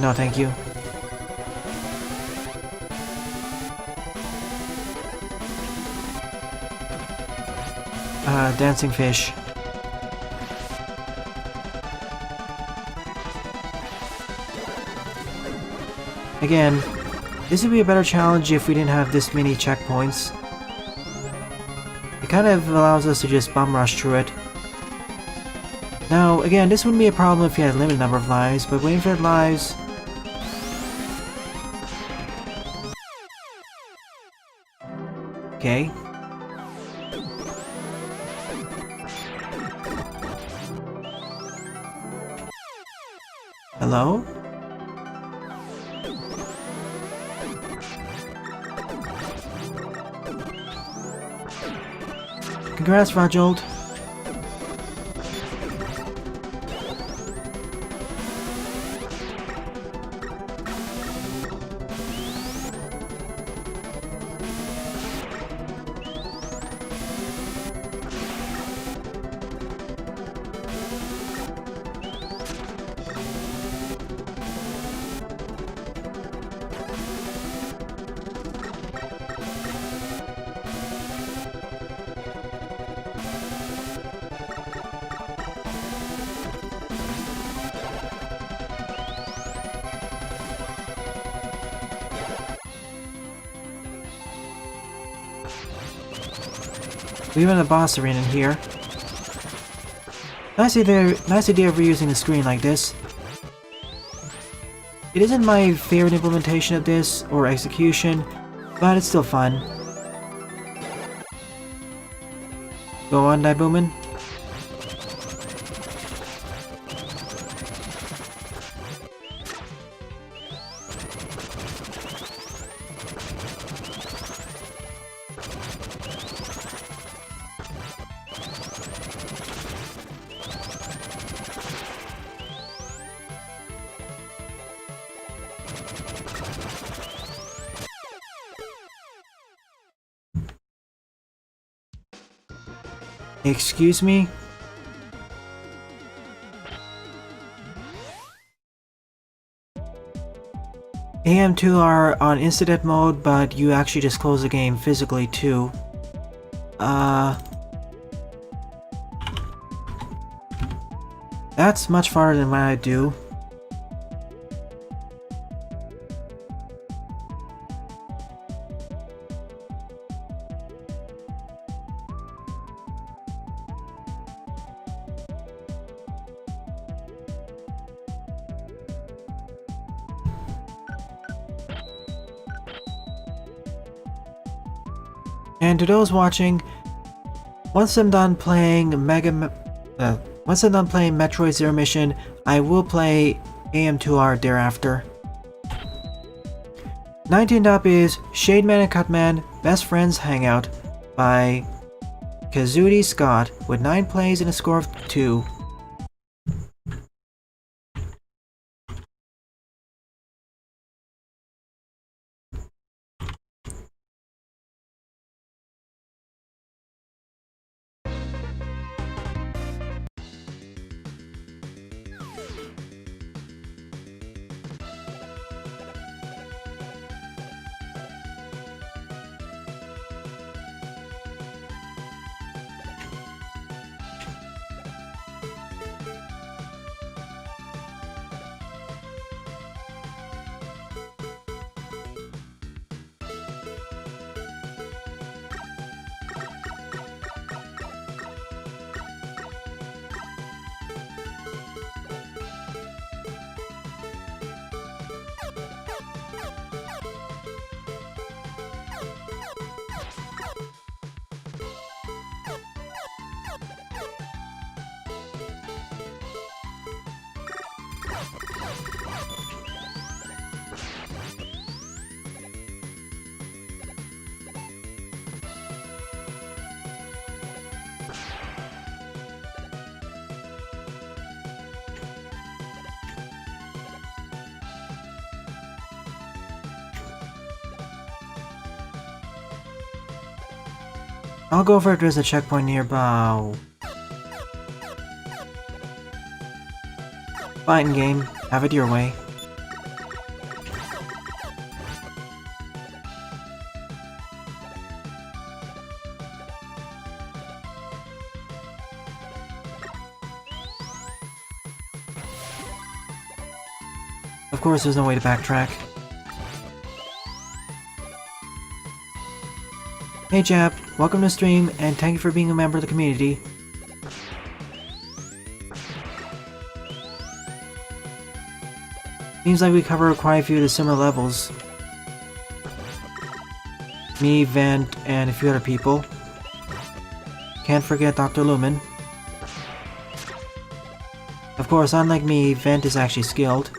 No thank you. Dancing fish. Again, this would be a better challenge if we didn't have this many checkpoints. It kind of allows us to just bum rush through it. Now, again, this wouldn't be a problem if you had a limited number of lives, but with infinite lives... Okay. Hello? Congrats, Rojold. We have a boss arena in here. Nice idea of reusing the screen like this. It isn't my favorite implementation of this, or execution, but it's still fun. Go on, Lamp Woman. Excuse me? AM2 are on incident mode, but you actually just close the game physically too. That's much farther than what I do. And to those watching, once I'm done playing Metroid Zero Mission, I will play AM2R thereafter. 19th up is Shademan and Cutman Best Friends Hangout by Kazuti Scott with 9 plays and a score of 2. I'll go over if there's a checkpoint nearby. Fine game, have it your way. Of course, there's no way to backtrack. Hey Jap, welcome to stream, and thank you for being a member of the community. Seems like we cover quite a few of the similar levels. Me, Vent, and a few other people. Can't forget Dr. Lumen. Of course, unlike me, Vent is actually skilled.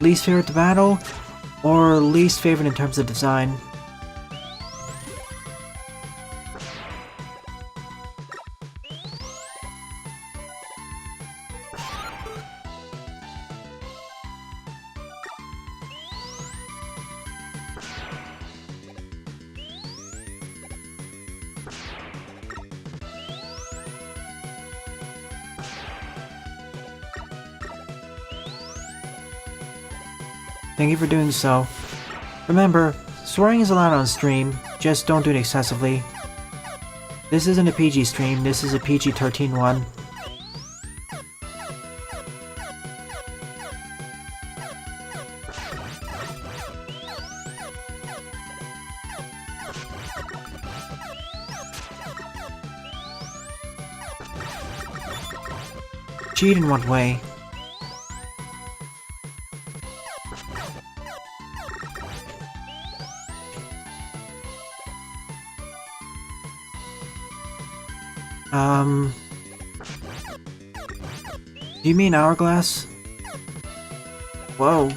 Least favorite to battle, or least favorite in terms of design? Thank you for doing so. Remember, swearing is allowed on stream, just don't do it excessively. This isn't a PG stream, this is a PG-13 one. Cheat in what way? Do you mean Hourglass? Whoa.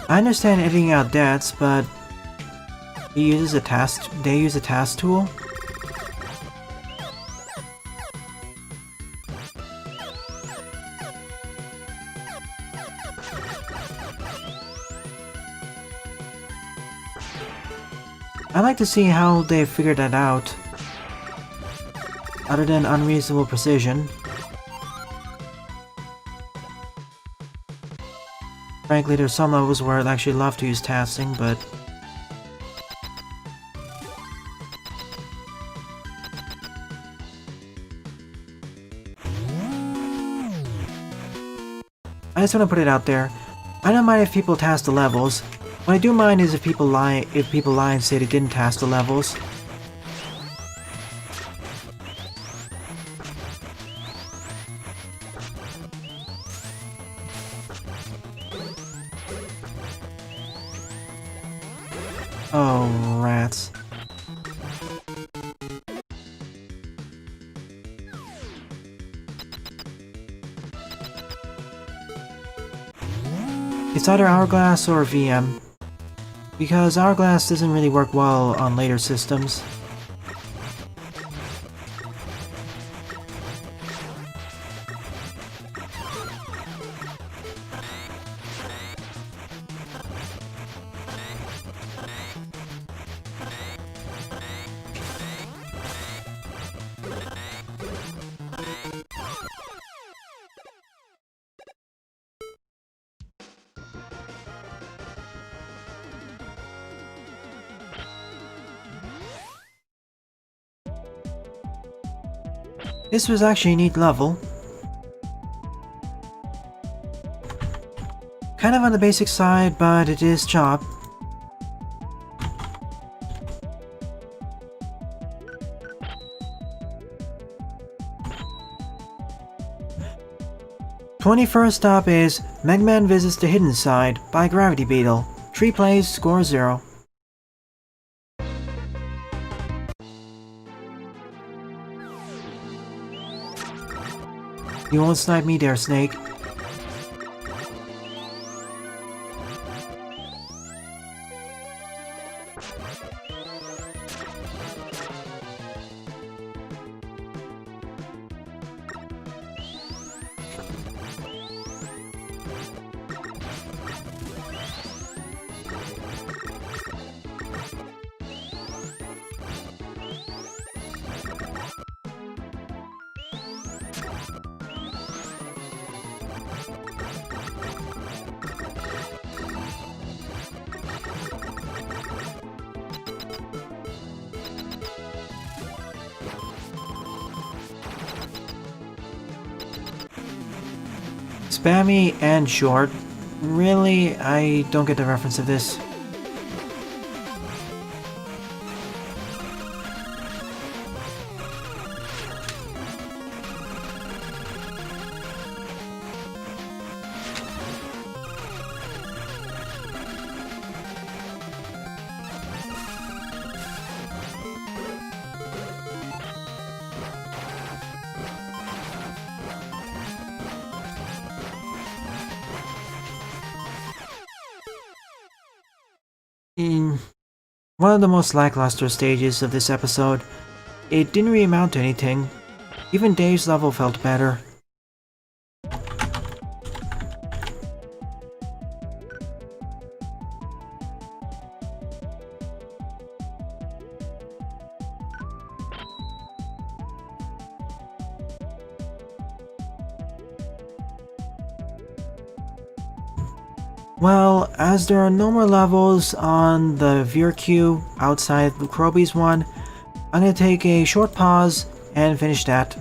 I understand editing out deaths, but he uses a task. They use a task tool. I'd like to see how they figured that out, other than unreasonable precision. Frankly, there's some levels where I'd actually love to use tasking, but I just want to put it out there. I don't mind if people task the levels, What I do mind is if people lie and say they didn't task the levels. Oh, rats. It's either Hourglass or VM, because Hourglass doesn't really work well on later systems. This was actually a neat level. Kind of on the basic side, but it is chopped. #21st stop is Mega Man Visits the Hidden Side by Gravity Beetle. 3 plays, score 0. You won't snipe me there, Snake. Spammy and short. Really? I don't get the reference of this. In one of the most lackluster stages of this episode, it didn't really amount to anything. Even Dave's level felt better. Well, as there are no more levels on the Veer queue outside the Kroby's one, I'm gonna take a short pause and finish that.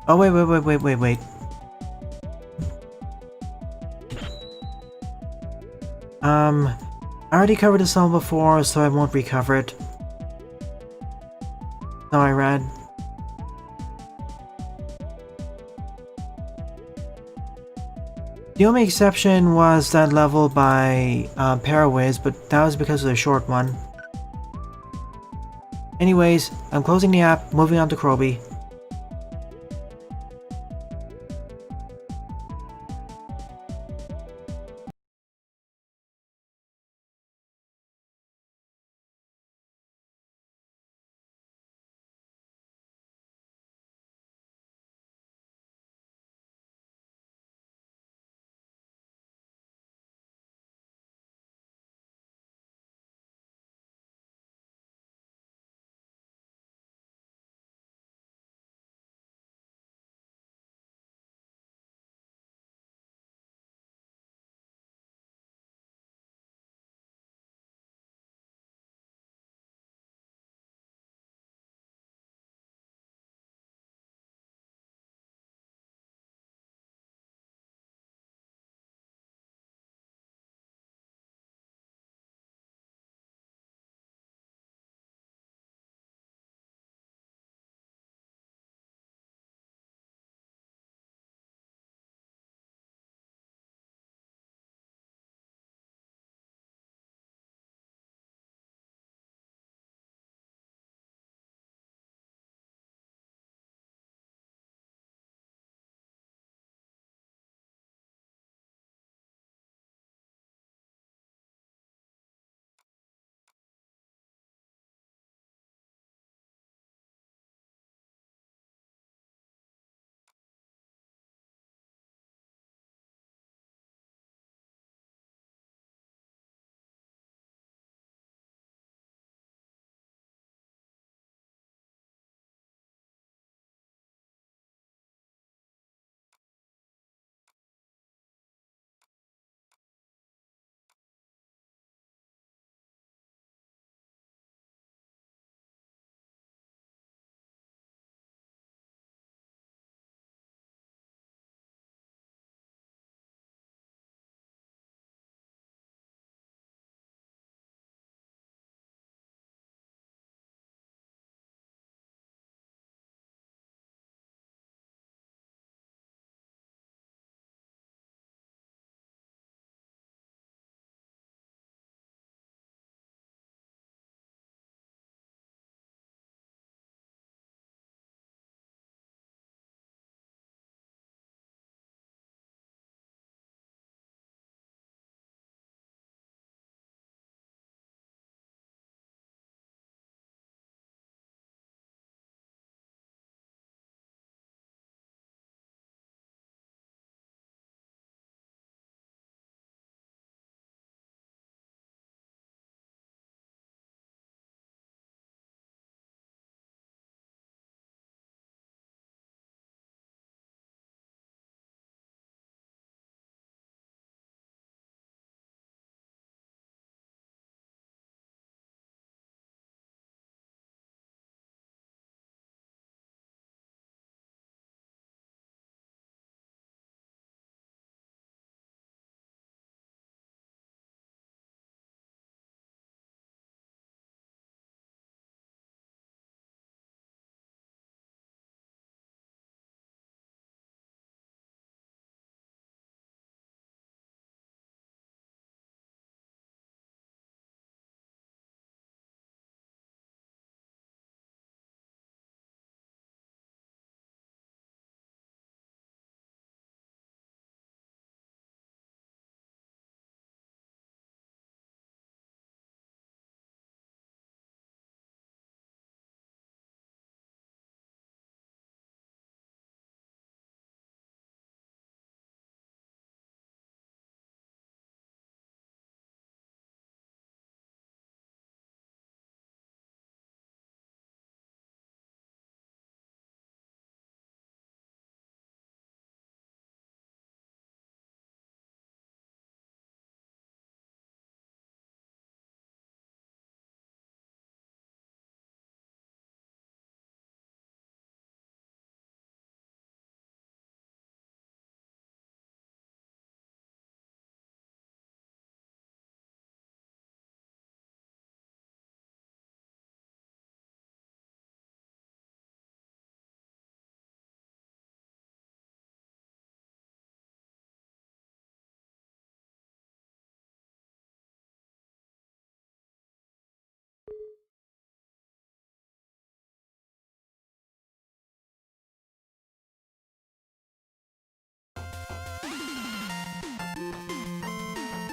Oh wait. I already covered this level before, so I won't recover it. Sorry, Rad. The only exception was that level by Parawiz, but that was because of the short one. Anyways, I'm closing the app, moving on to Kroby.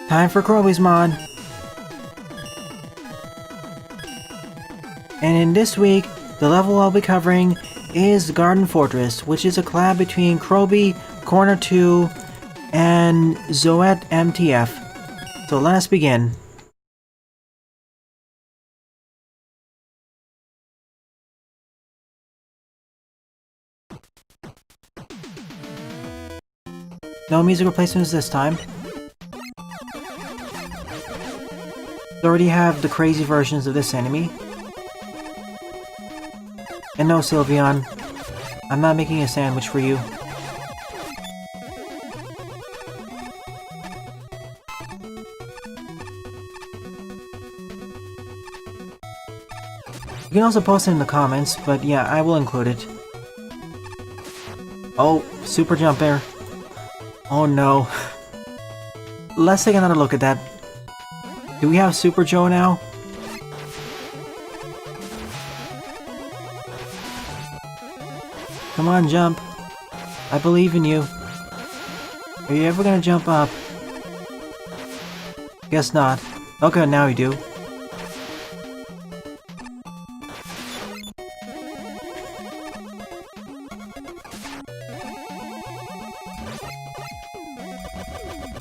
Time for Croby's mod! And in this week, the level I'll be covering is Garden Fortress, which is a collab between Croby, Corner 2, and Zoet MTF. So let us begin. No music replacements this time. We already have the crazy versions of this enemy. And no, Sylveon, I'm not making a sandwich for you. You can also post it in the comments, but yeah, I will include it. Oh, super jump there. Oh no. Let's take another look at that. Do we have Super Joe now? Come on, jump. I believe in you. Are you ever gonna jump up? Guess not. Okay, now you do.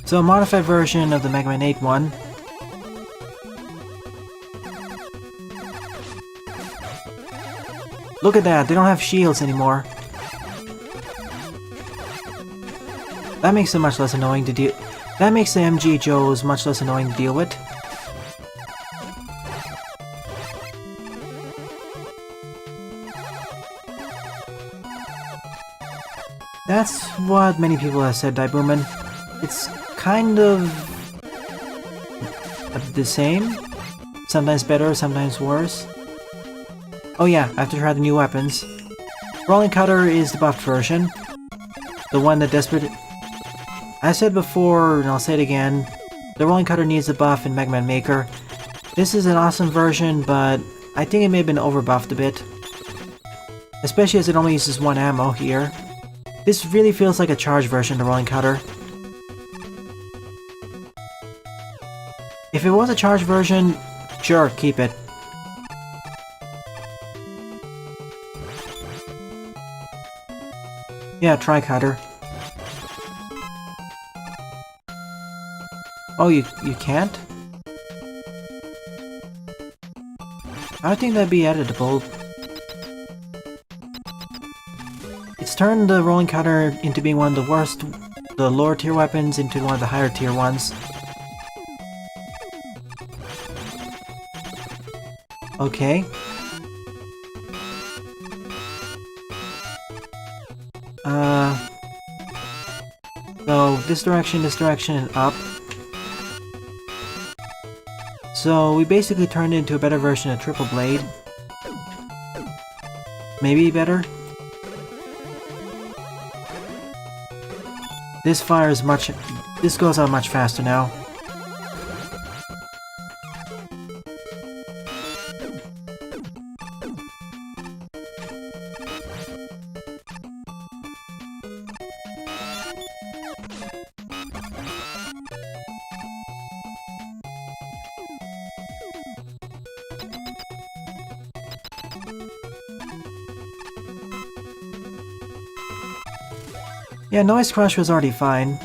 So a modified version of the Mega Man 8 one. Look at that, they don't have shields anymore. That makes them much less annoying to deal. That makes the MG Joes much less annoying to deal with. That's what many people have said, Dynomite. It's kind of the same. Sometimes better, sometimes worse. Oh yeah, I have to try the new weapons. Rolling Cutter is the buffed version. The one that desperate... I said before, and I'll say it again, the Rolling Cutter needs a buff in Mega Man Maker. This is an awesome version, but I think it may have been overbuffed a bit. Especially as it only uses one ammo here. This really feels like a charged version of the Rolling Cutter. If it was a charged version, sure, keep it. Yeah, try Cutter. Oh, you can't? I think that'd be editable. It's turned the Rolling Cutter into being one of the worst, the lower tier weapons into one of the higher tier ones. Okay. So this direction, and up. So we basically turned into a better version of Triple Blade. Maybe better? This fires much... This goes out much faster now. Yeah, Noise Crush was already fine.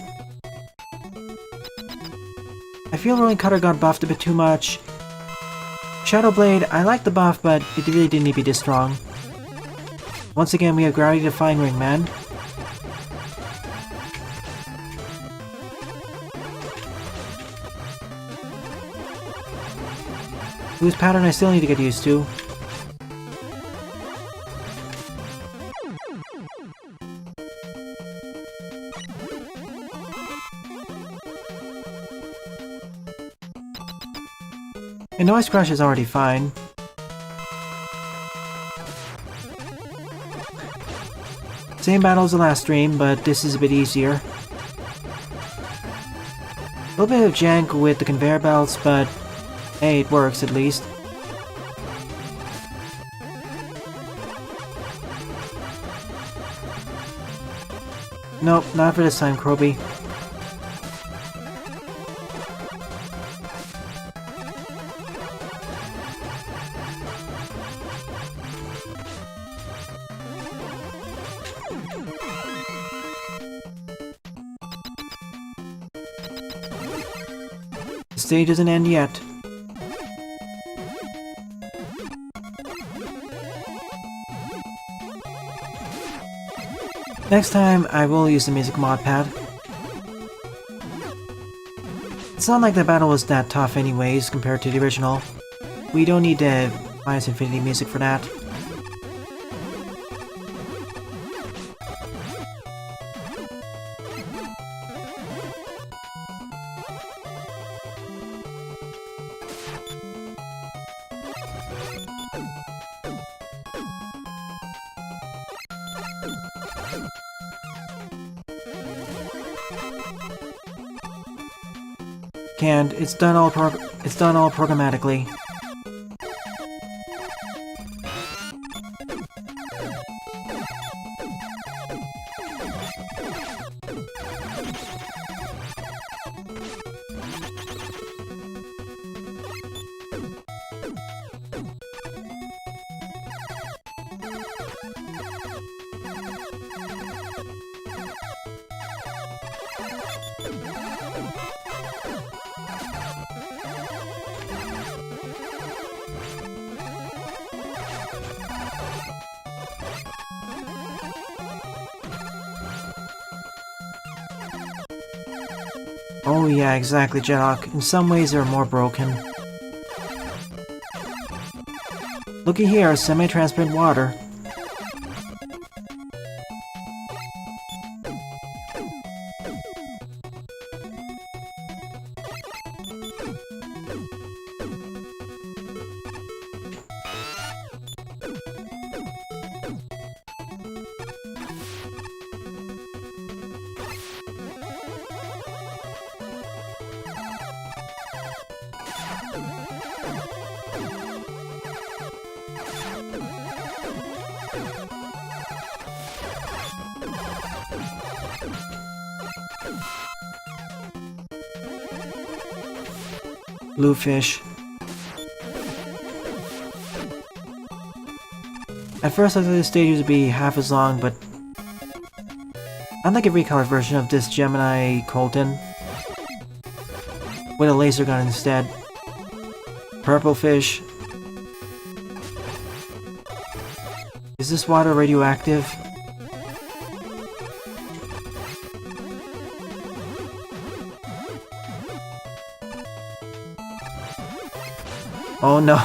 I feel Rolling Cutter got buffed a bit too much. Shadow Blade, I like the buff, but it really didn't need to be this strong. Once again, we have Gravity Defying Ringman. Whose pattern I still need to get used to. And Noise Crush is already fine. Same battle as the last stream, but this is a bit easier. A little bit of jank with the conveyor belts, but hey, it works at least. Nope, not for this time, Croby. stage doesn't end yet. Next time, I will use the music mod pad. It's not like the battle was that tough anyways compared to the original. We don't need the Minus Infinity music for that. And it's done all programmatically. Oh yeah, exactly, Jedok. In some ways they're more broken. Looky here, semi-transparent water. Bluefish. At first I thought this stage would be half as long, but I'd like a recolored version of this Gemini Colton with a laser gun instead. Purple fish. Is this water radioactive? Oh no.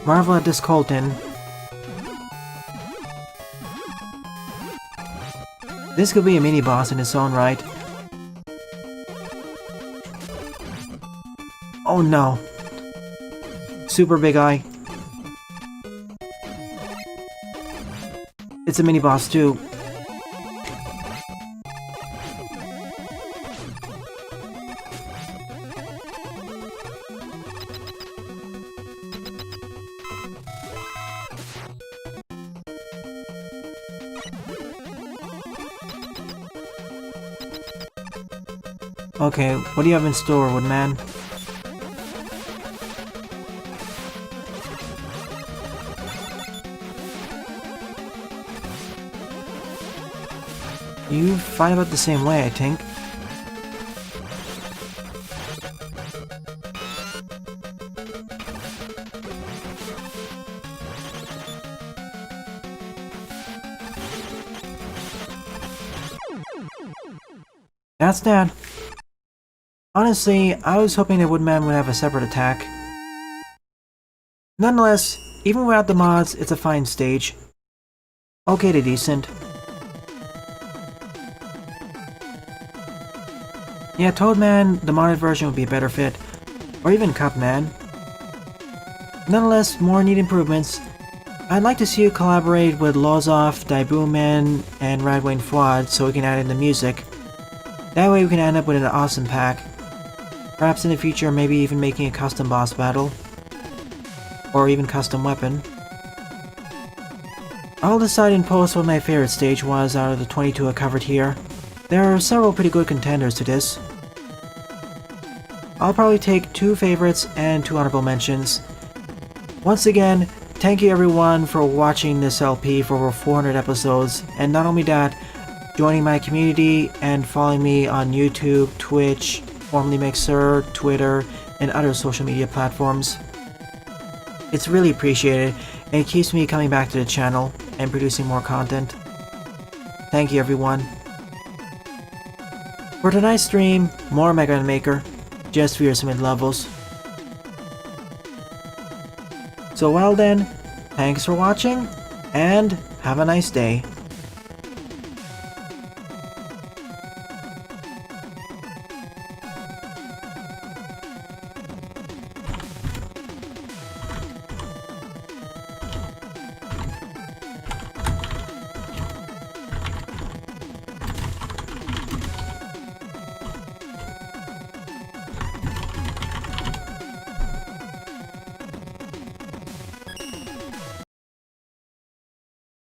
Marvel at this Colton. This could be a mini-boss in its own right. Oh no. Super Big Eye. It's a mini-boss too. Okay, what do you have in store, Woodman? You fight about the same way, I think. That's that. Honestly, I was hoping that Woodman would have a separate attack. Nonetheless, even without the mods, it's a fine stage. Okay to decent. Yeah, Toadman, the modded version would be a better fit. Or even Cupman. Nonetheless, more need improvements. I'd like to see you collaborate with Lozoff, Dynomite, and Radwayne Fuad so we can add in the music. That way we can end up with an awesome pack. Perhaps in the future, maybe even making a custom boss battle. Or even custom weapon. I'll decide in post what my favorite stage was out of the 22 I covered here. There are several pretty good contenders to this. I'll probably take 2 favorites and 2 honorable mentions. Once again, thank you everyone for watching this LP for over 400 episodes, and not only that, joining my community and following me on YouTube, Twitch, formerly Mixer, Twitter, and other social media platforms. It's really appreciated, and it keeps me coming back to the channel and producing more content. Thank you, everyone. For tonight's stream, more Mega Man Maker, just for your submit levels. So well then, thanks for watching, and have a nice day.